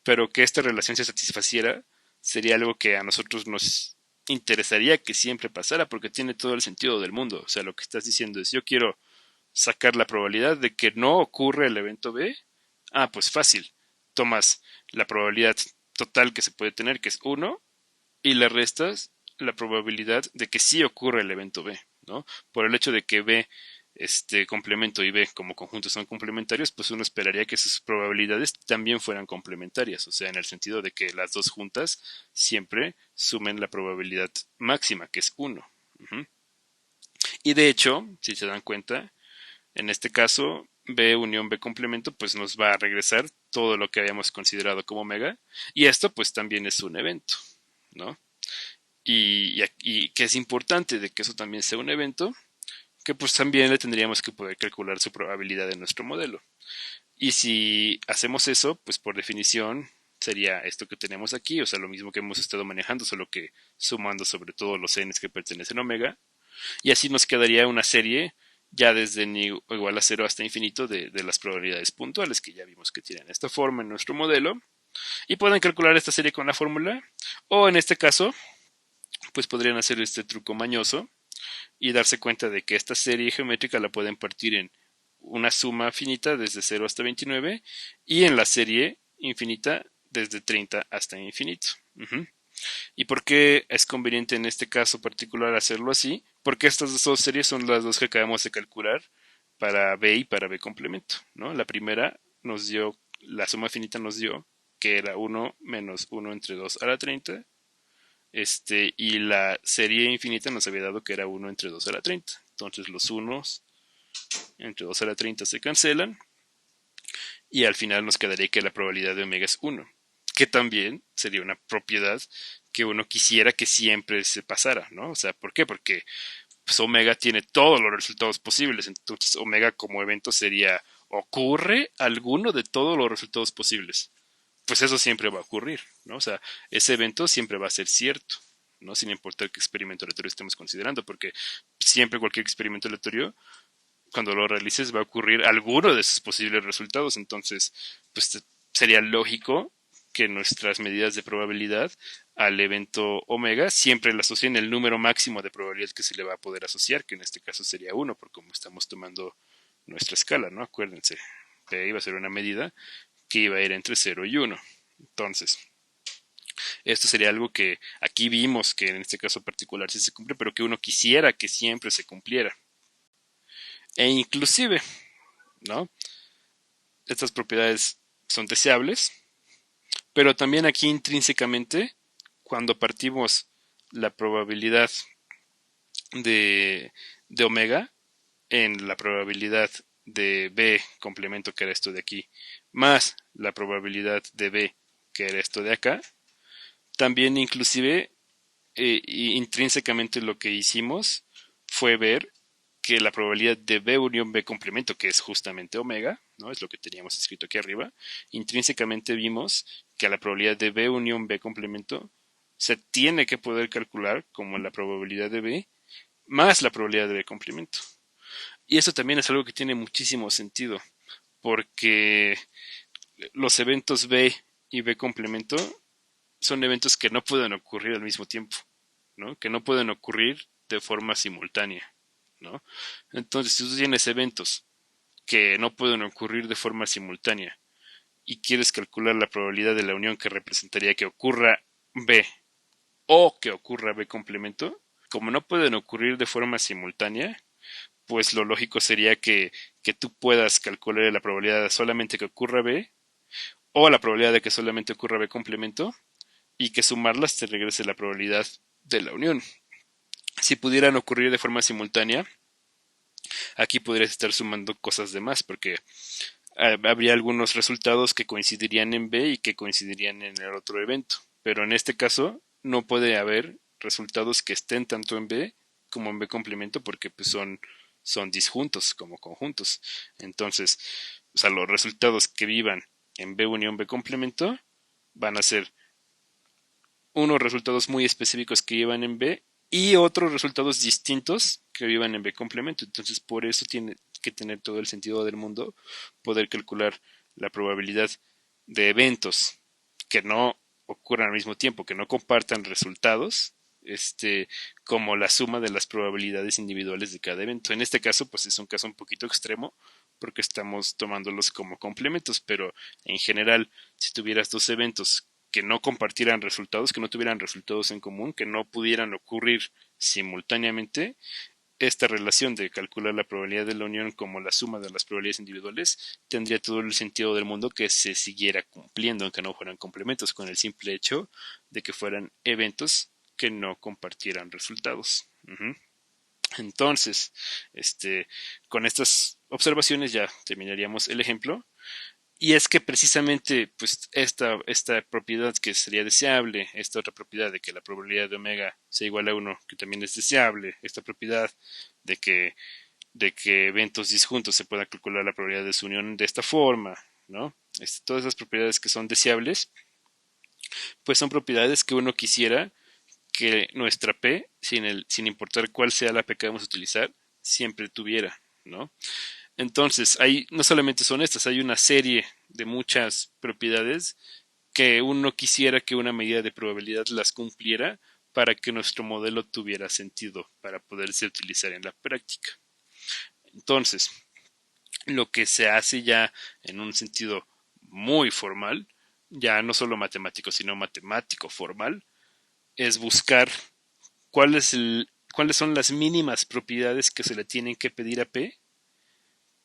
A: Pero que esta relación se satisfaciera sería algo que a nosotros nos interesaría que siempre pasara, porque tiene todo el sentido del mundo. O sea, lo que estás diciendo es, yo quiero sacar la probabilidad de que no ocurra el evento B. Ah, pues fácil. tomas la probabilidad total que se puede tener, que es 1, y le restas la probabilidad de que sí ocurra el evento B, ¿no? Por el hecho de que B, complemento y B como conjuntos son complementarios, pues uno esperaría que sus probabilidades también fueran complementarias, o sea, en el sentido de que las dos juntas siempre sumen la probabilidad máxima, que es 1. Uh-huh. Y de hecho, si se dan cuenta, en este caso, B unión B complemento, pues nos va a regresar todo lo que habíamos considerado como omega, y esto pues también es un evento, ¿no? Y que es importante de que eso también sea un evento, que pues también le tendríamos que poder calcular su probabilidad en nuestro modelo. Y si hacemos eso, pues por definición sería esto que tenemos aquí, o sea, lo mismo que hemos estado manejando, solo que sumando sobre todo los n's que pertenecen a omega, y así nos quedaría una serie ya desde n igual a 0 hasta infinito de las probabilidades puntuales que ya vimos que tienen esta forma en nuestro modelo, y pueden calcular esta serie con la fórmula, o en este caso pues podrían hacer este truco mañoso y darse cuenta de que esta serie geométrica la pueden partir en una suma finita desde 0 hasta 29 y en la serie infinita desde 30 hasta infinito. Uh-huh. ¿Y por qué es conveniente en este caso particular hacerlo así? Porque estas dos series son las dos que acabamos de calcular para B y para B complemento, ¿no? La primera nos dio, la suma finita nos dio que era 1 menos 1 entre 2 a la 30, y la serie infinita nos había dado que era 1 entre 2 a la 30. Entonces los unos entre 2 a la 30 se cancelan y al final nos quedaría que la probabilidad de omega es 1, que también sería una propiedad que uno quisiera que siempre se pasara, ¿no? O sea, ¿por qué? Porque pues, omega tiene todos los resultados posibles, entonces omega como evento sería ocurre alguno de todos los resultados posibles. Pues eso siempre va a ocurrir, ¿no? O sea, ese evento siempre va a ser cierto, ¿no? Sin importar qué experimento aleatorio estemos considerando, porque siempre cualquier experimento aleatorio, cuando lo realices, va a ocurrir alguno de sus posibles resultados. Entonces, pues sería lógico que nuestras medidas de probabilidad al evento omega siempre le asocien el número máximo de probabilidad que se le va a poder asociar, que en este caso sería 1, por como estamos tomando nuestra escala, ¿no? Acuérdense, P iba a ser una medida que iba a ir entre 0 y 1. Entonces, esto sería algo que aquí vimos que en este caso particular sí se cumple, pero que uno quisiera que siempre se cumpliera. E inclusive, ¿no? Estas propiedades son deseables, pero también aquí intrínsecamente, cuando partimos la probabilidad de omega en la probabilidad de B complemento, que era esto de aquí, más la probabilidad de B, que era esto de acá, también inclusive intrínsecamente lo que hicimos fue ver que la probabilidad de B unión B complemento, que es justamente omega, ¿no? Es lo que teníamos escrito aquí arriba, intrínsecamente vimos que a la probabilidad de B unión B complemento se tiene que poder calcular como la probabilidad de B más la probabilidad de B complemento. Y eso también es algo que tiene muchísimo sentido, porque los eventos B y B complemento son eventos que no pueden ocurrir al mismo tiempo, ¿no? Que no pueden ocurrir de forma simultánea, ¿no? Entonces, si tú tienes eventos que no pueden ocurrir de forma simultánea y quieres calcular la probabilidad de la unión que representaría que ocurra B o que ocurra B complemento, como no pueden ocurrir de forma simultánea, pues lo lógico sería que tú puedas calcular la probabilidad solamente que ocurra B o la probabilidad de que solamente ocurra B complemento y que sumarlas te regrese la probabilidad de la unión. Si pudieran ocurrir de forma simultánea, aquí podrías estar sumando cosas de más, porque habría algunos resultados que coincidirían en B y que coincidirían en el otro evento. Pero en este caso no puede haber resultados que estén tanto en B como en B complemento porque pues son disjuntos como conjuntos. Entonces, o sea, los resultados que vivan en B unión B complemento van a ser unos resultados muy específicos que vivan en B y otros resultados distintos que vivan en B complemento. Entonces, por eso tiene que tener todo el sentido del mundo poder calcular la probabilidad de eventos que no ocurran al mismo tiempo, que no compartan resultados, como la suma de las probabilidades individuales de cada evento. En este caso, pues es un caso un poquito extremo, porque estamos tomándolos como complementos, pero en general, si tuvieras dos eventos que no compartieran resultados, que no tuvieran resultados en común, que no pudieran ocurrir simultáneamente, esta relación de calcular la probabilidad de la unión como la suma de las probabilidades individuales tendría todo el sentido del mundo que se siguiera cumpliendo, aunque no fueran complementos, con el simple hecho de que fueran eventos que no compartieran resultados. Entonces, con estas observaciones ya terminaríamos el ejemplo. Y es que precisamente pues esta propiedad que sería deseable, esta otra propiedad de que la probabilidad de omega sea igual a 1, que también es deseable, esta propiedad de que, de que eventos disjuntos se pueda calcular la probabilidad de su unión de esta forma, ¿no? Todas esas propiedades que son deseables, pues son propiedades que uno quisiera que nuestra P, sin importar cuál sea la P que vamos a utilizar, siempre tuviera, ¿no? Entonces, ahí no solamente son estas, hay una serie de muchas propiedades que uno quisiera que una medida de probabilidad las cumpliera para que nuestro modelo tuviera sentido para poderse utilizar en la práctica. Entonces, lo que se hace ya en un sentido muy formal, ya no solo matemático, sino matemático formal, es buscar cuáles son las mínimas propiedades que se le tienen que pedir a P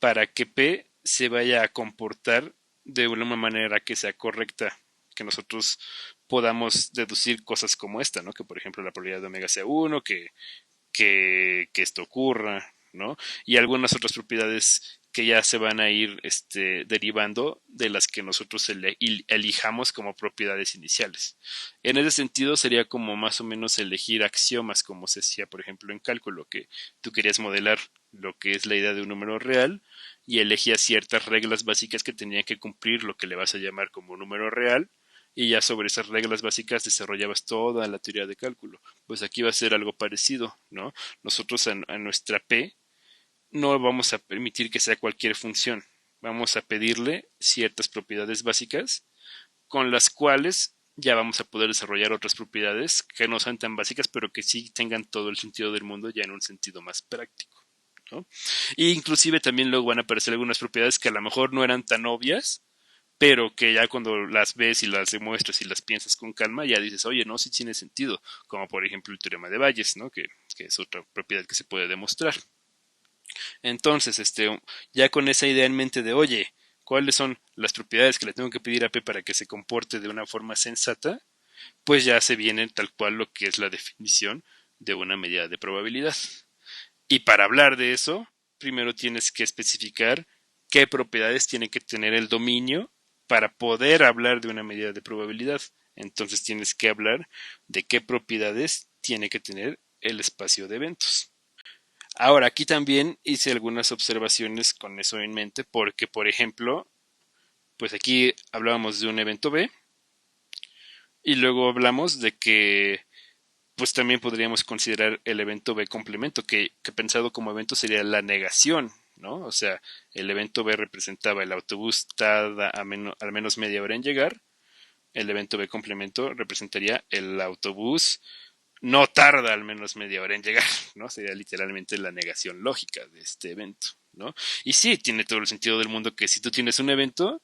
A: para que P se vaya a comportar de una manera que sea correcta, que nosotros podamos deducir cosas como esta, ¿no? Que por ejemplo la probabilidad de omega sea 1, que esto ocurra, ¿no? Y algunas otras propiedades que ya se van a ir derivando de las que nosotros elijamos como propiedades iniciales. En ese sentido sería como más o menos elegir axiomas, como se hacía por ejemplo en cálculo, que tú querías modelar lo que es la idea de un número real y elegías ciertas reglas básicas que tenían que cumplir lo que le vas a llamar como número real, y ya sobre esas reglas básicas desarrollabas toda la teoría de cálculo. Pues aquí va a ser algo parecido, ¿no? Nosotros a nuestra P no vamos a permitir que sea cualquier función. Vamos a pedirle ciertas propiedades básicas con las cuales ya vamos a poder desarrollar otras propiedades que no sean tan básicas, pero que sí tengan todo el sentido del mundo ya en un sentido más práctico, ¿no? E inclusive también luego van a aparecer algunas propiedades que a lo mejor no eran tan obvias, pero que ya cuando las ves y las demuestras y las piensas con calma, ya dices, oye, no, sí tiene sentido, como por ejemplo el teorema de Bayes, ¿no? Que es otra propiedad que se puede demostrar. Entonces, ya con esa idea en mente de, oye, ¿cuáles son las propiedades que le tengo que pedir a P para que se comporte de una forma sensata? Pues ya se viene tal cual lo que es la definición de una medida de probabilidad. Y para hablar de eso, primero tienes que especificar qué propiedades tiene que tener el dominio para poder hablar de una medida de probabilidad. Entonces tienes que hablar de qué propiedades tiene que tener el espacio de eventos. Ahora, aquí también hice algunas observaciones con eso en mente, porque, por ejemplo, pues aquí hablábamos de un evento B y luego hablamos de que pues también podríamos considerar el evento B complemento, que pensado como evento sería la negación, ¿no? O sea, el evento B representaba el autobús tarda al menos media hora en llegar, el evento B complemento representaría el autobús no tarda al menos media hora en llegar, ¿no? Sería literalmente la negación lógica de este evento, ¿no? Y sí, tiene todo el sentido del mundo que si tú tienes un evento,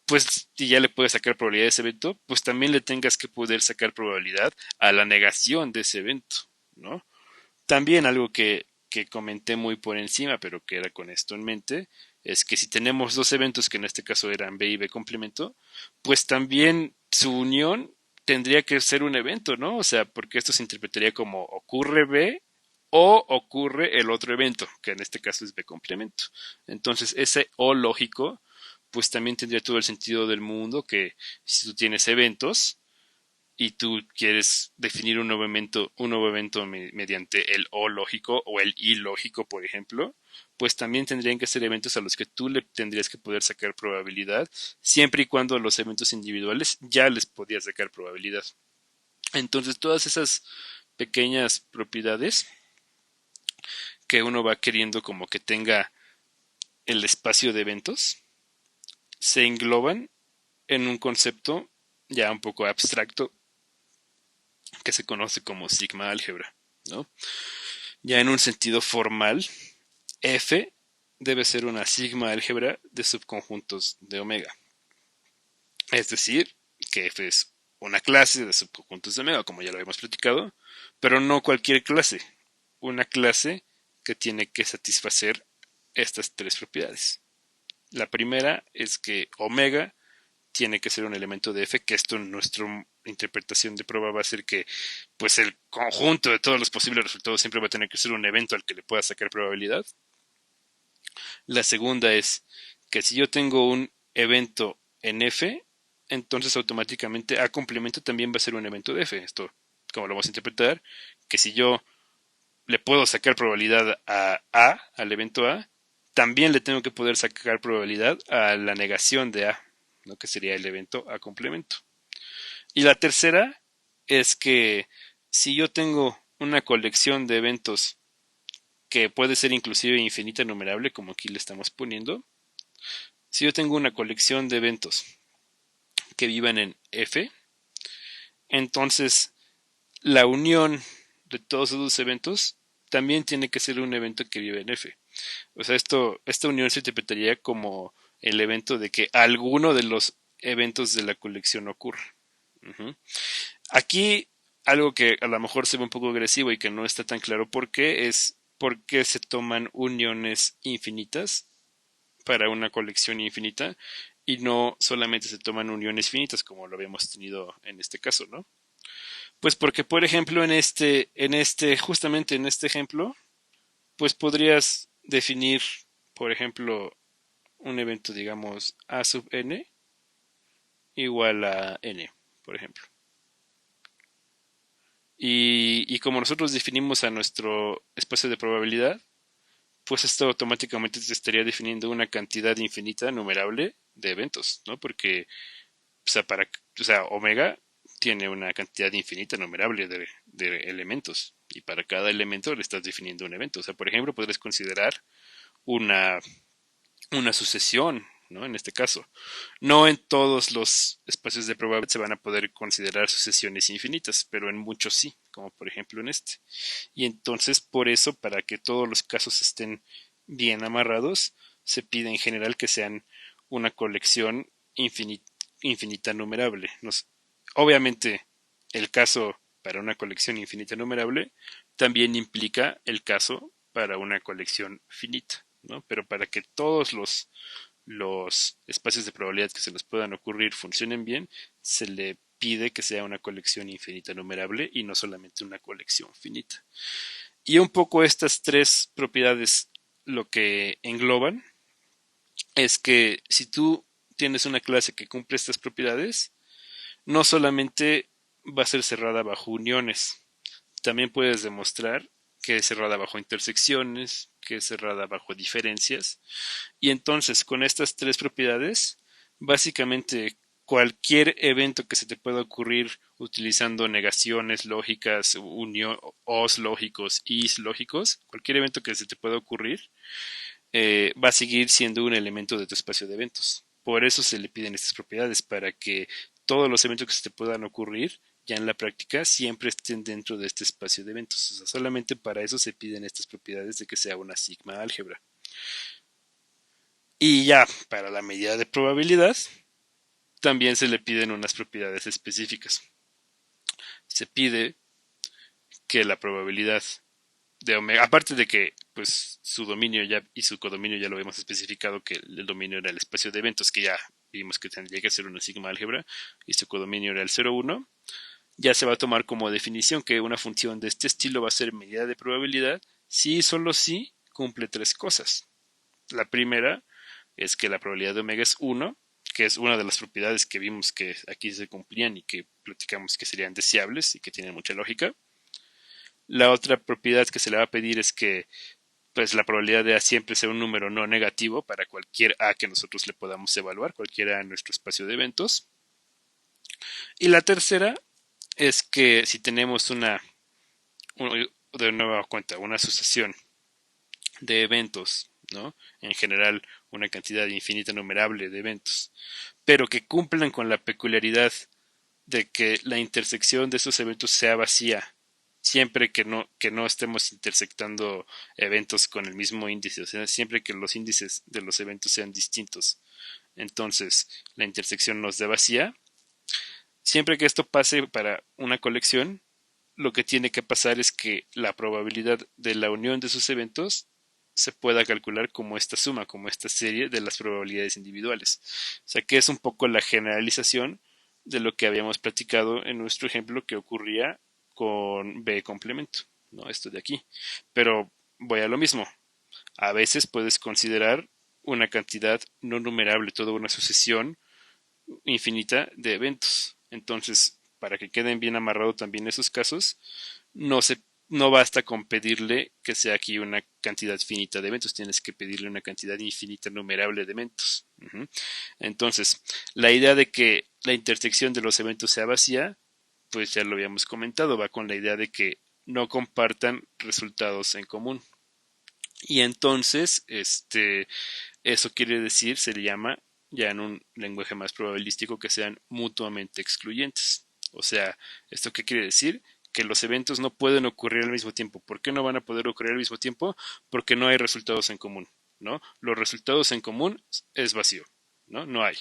A: pues si ya le puedes sacar probabilidad a ese evento, pues también le tengas que poder sacar probabilidad a la negación de ese evento, ¿no? También algo que comenté muy por encima, pero que era con esto en mente, es que si tenemos dos eventos que en este caso eran B y B complemento, pues también su unión tendría que ser un evento, ¿no? O sea, porque esto se interpretaría como ocurre B o ocurre el otro evento, que en este caso es B complemento. Entonces, ese o lógico, pues también tendría todo el sentido del mundo que si tú tienes eventos, y tú quieres definir un nuevo evento mediante el o lógico o el y lógico, por ejemplo, pues también tendrían que ser eventos a los que tú le tendrías que poder sacar probabilidad, siempre y cuando los eventos individuales ya les podías sacar probabilidad. Entonces, todas esas pequeñas propiedades que uno va queriendo como que tenga el espacio de eventos, se engloban en un concepto ya un poco abstracto que se conoce como sigma álgebra, ¿no? Ya en un sentido formal, F debe ser una sigma álgebra de subconjuntos de omega. Es decir, que F es una clase de subconjuntos de omega, como ya lo habíamos platicado, pero no cualquier clase. Una clase que tiene que satisfacer estas tres propiedades. La primera es que omega tiene que ser un elemento de F, que esto en nuestra interpretación de prueba va a ser que pues el conjunto de todos los posibles resultados siempre va a tener que ser un evento al que le pueda sacar probabilidad. La segunda es que si yo tengo un evento en F, entonces automáticamente A complemento también va a ser un evento de F. Esto, como lo vamos a interpretar, que si yo le puedo sacar probabilidad a, al evento A, también le tengo que poder sacar probabilidad a la negación de A, ¿no? Que sería el evento A complemento. Y la tercera es que si yo tengo una colección de eventos que puede ser inclusive infinita numerable, como aquí le estamos poniendo, si yo tengo una colección de eventos que vivan en F, entonces la unión de todos esos eventos también tiene que ser un evento que vive en F. O sea, esta unión se interpretaría como el evento de que alguno de los eventos de la colección ocurra. Uh-huh. Aquí algo que a lo mejor se ve un poco agresivo y que no está tan claro por qué es por qué se toman uniones infinitas para una colección infinita y no solamente se toman uniones finitas como lo habíamos tenido en este caso, ¿no? Pues porque, por ejemplo, justamente en este ejemplo, pues podrías definir, por ejemplo, un evento, digamos, A sub n igual a n, por ejemplo. Y como nosotros definimos a nuestro espacio de probabilidad, pues esto automáticamente te estaría definiendo una cantidad infinita numerable de eventos, ¿no? Porque, o sea, omega tiene una cantidad infinita numerable de elementos y para cada elemento le estás definiendo un evento. O sea, por ejemplo, podrías considerar una, una sucesión, ¿no? En este caso. No en todos los espacios de probabilidad se van a poder considerar sucesiones infinitas, pero en muchos sí, como por ejemplo en este. Y entonces, por eso, para que todos los casos estén bien amarrados, se pide en general que sean una colección infinita numerable. Obviamente, el caso para una colección infinita numerable también implica el caso para una colección finita, ¿no? Pero para que todos los espacios de probabilidad que se les puedan ocurrir funcionen bien, se le pide que sea una colección infinita numerable y no solamente una colección finita. Y un poco estas tres propiedades lo que engloban es que si tú tienes una clase que cumple estas propiedades, no solamente va a ser cerrada bajo uniones, también puedes demostrar que es cerrada bajo intersecciones, que es cerrada bajo diferencias. Y entonces, con estas tres propiedades, básicamente cualquier evento que se te pueda ocurrir utilizando negaciones lógicas, os lógicos, is lógicos, cualquier evento que se te pueda ocurrir, va a seguir siendo un elemento de tu espacio de eventos. Por eso se le piden estas propiedades, para que todos los eventos que se te puedan ocurrir ya en la práctica siempre estén dentro de este espacio de eventos. O sea, solamente para eso se piden estas propiedades de que sea una sigma álgebra. Y ya, para la medida de probabilidad, también se le piden unas propiedades específicas. Se pide que la probabilidad de omega, aparte de que pues su dominio ya y su codominio ya lo hemos especificado, que el dominio era el espacio de eventos, que ya vimos que tendría que ser una sigma álgebra, y su codominio era el 0,1, ya se va a tomar como definición que una función de este estilo va a ser medida de probabilidad si y solo si cumple tres cosas. La primera es que la probabilidad de omega es 1, que es una de las propiedades que vimos que aquí se cumplían y que platicamos que serían deseables y que tienen mucha lógica. La otra propiedad que se le va a pedir es que pues la probabilidad de A siempre sea un número no negativo para cualquier A que nosotros le podamos evaluar, cualquiera en nuestro espacio de eventos. Y la tercera es que si tenemos de nueva cuenta, una sucesión de eventos, ¿no? En general, una cantidad infinita numerable de eventos, pero que cumplan con la peculiaridad de que la intersección de esos eventos sea vacía siempre que no estemos intersectando eventos con el mismo índice, o sea, siempre que los índices de los eventos sean distintos. Entonces, la intersección nos da vacía. Siempre que esto pase para una colección, lo que tiene que pasar es que la probabilidad de la unión de sus eventos se pueda calcular como esta suma, como esta serie de las probabilidades individuales. O sea que es un poco la generalización de lo que habíamos platicado en nuestro ejemplo que ocurría con B complemento, ¿no? Esto de aquí. Pero voy a lo mismo. A veces puedes considerar una cantidad no numerable, toda una sucesión infinita de eventos. Entonces, para que queden bien amarrados también esos casos, no se no basta con pedirle que sea aquí una cantidad finita de eventos, tienes que pedirle una cantidad infinita numerable de eventos. Entonces, la idea de que la intersección de los eventos sea vacía, pues ya lo habíamos comentado, va con la idea de que no compartan resultados en común. Y entonces, eso quiere decir, se le llama, ya en un lenguaje más probabilístico, que sean mutuamente excluyentes. O sea, ¿esto qué quiere decir? Que los eventos no pueden ocurrir al mismo tiempo. ¿Por qué no van a poder ocurrir al mismo tiempo? Porque no hay resultados en común, ¿no? Los resultados en común es vacío, ¿no? No hay.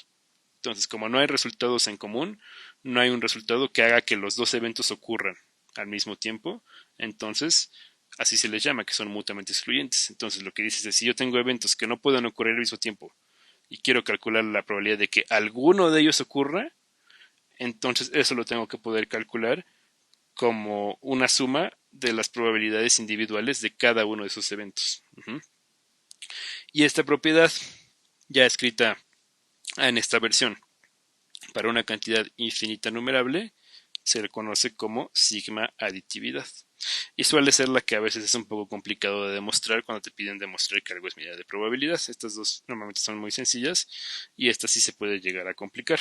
A: Entonces, como no hay resultados en común, no hay un resultado que haga que los dos eventos ocurran al mismo tiempo. Entonces, así se les llama, que son mutuamente excluyentes. Entonces, lo que dices es, si yo tengo eventos que no pueden ocurrir al mismo tiempo y quiero calcular la probabilidad de que alguno de ellos ocurra, entonces eso lo tengo que poder calcular como una suma de las probabilidades individuales de cada uno de esos eventos. Y esta propiedad, ya escrita en esta versión, para una cantidad infinita numerable, se le conoce como sigma aditividad. Y suele ser la que a veces es un poco complicado de demostrar cuando te piden demostrar que algo es medida de probabilidad. Estas dos normalmente son muy sencillas y esta sí se puede llegar a complicar.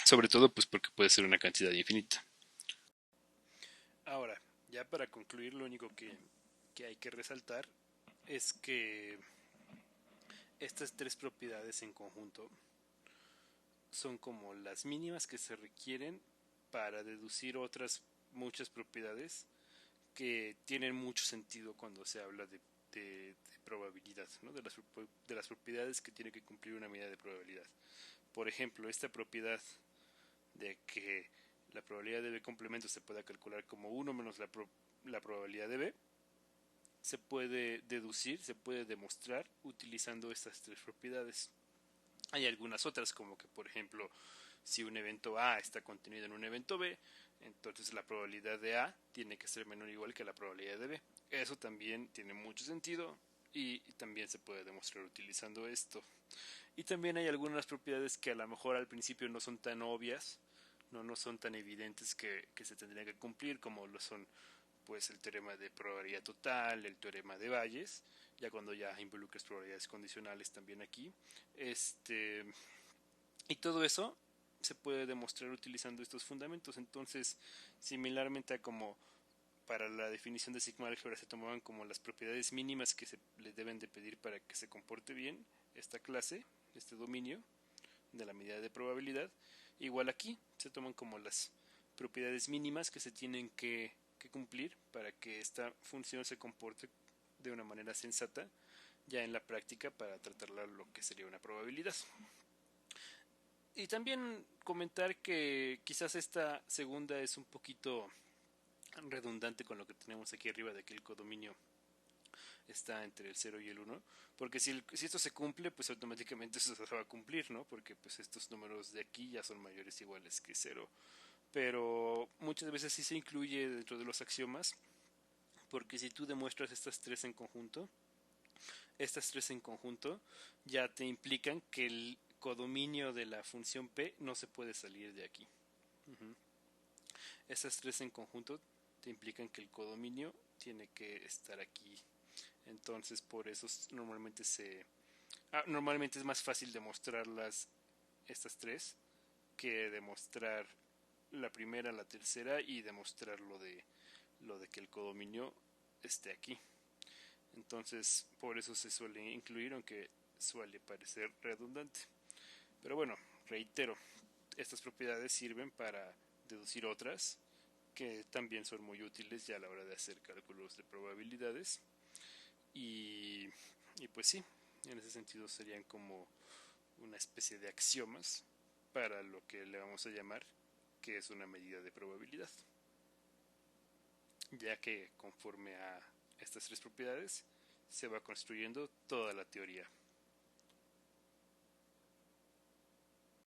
A: Sobre todo pues porque puede ser una cantidad infinita. Ahora, ya para concluir, lo único que hay que resaltar es que estas tres propiedades en conjunto son como las mínimas que se requieren para deducir otras muchas propiedades que tienen mucho sentido cuando se habla de probabilidad, ¿no? De las propiedades que tiene que cumplir una medida de probabilidad. Por ejemplo, esta propiedad de que la probabilidad de B complemento se pueda calcular como 1 menos la probabilidad de B, se puede deducir, se puede demostrar utilizando estas tres propiedades. Hay algunas otras, como que por ejemplo, si un evento A está contenido en un evento B, entonces la probabilidad de A tiene que ser menor o igual que la probabilidad de B. Eso también tiene mucho sentido y también se puede demostrar utilizando esto. Y también hay algunas propiedades que a lo mejor al principio no son tan obvias, no son tan evidentes que se tendrían que cumplir, como lo son pues el teorema de probabilidad total, el teorema de Bayes, ya cuando ya involucras probabilidades condicionales también aquí. Y todo eso se puede demostrar utilizando estos fundamentos. Entonces, similarmente a como para la definición de sigma álgebra se tomaban como las propiedades mínimas que se le deben de pedir para que se comporte bien esta clase, este dominio de la medida de probabilidad, igual aquí se toman como las propiedades mínimas que se tienen que cumplir para que esta función se comporte de una manera sensata ya en la práctica para tratarla lo que sería una probabilidad. Y también comentar que quizás esta segunda es un poquito redundante con lo que tenemos aquí arriba de que el codominio está entre el 0 y el 1, porque si esto se cumple, pues automáticamente eso se va a cumplir, ¿no? Porque pues estos números de aquí ya son mayores o iguales que 0, pero muchas veces sí se incluye dentro de los axiomas, porque si tú demuestras estas tres en conjunto ya te implican que el codominio de la función P no se puede salir de aquí. Estas tres en conjunto te implican que el codominio tiene que estar aquí. Entonces por eso normalmente es más fácil demostrarlas estas tres que demostrar la primera, la tercera y demostrar lo de que el codominio esté aquí. Entonces por eso se suele incluir, aunque suele parecer redundante. Pero bueno, reitero, estas propiedades sirven para deducir otras que también son muy útiles ya a la hora de hacer cálculos de probabilidades. Y, y pues sí, en ese sentido serían como una especie de axiomas para lo que le vamos a llamar que es una medida de probabilidad, ya que conforme a estas tres propiedades se va construyendo toda la teoría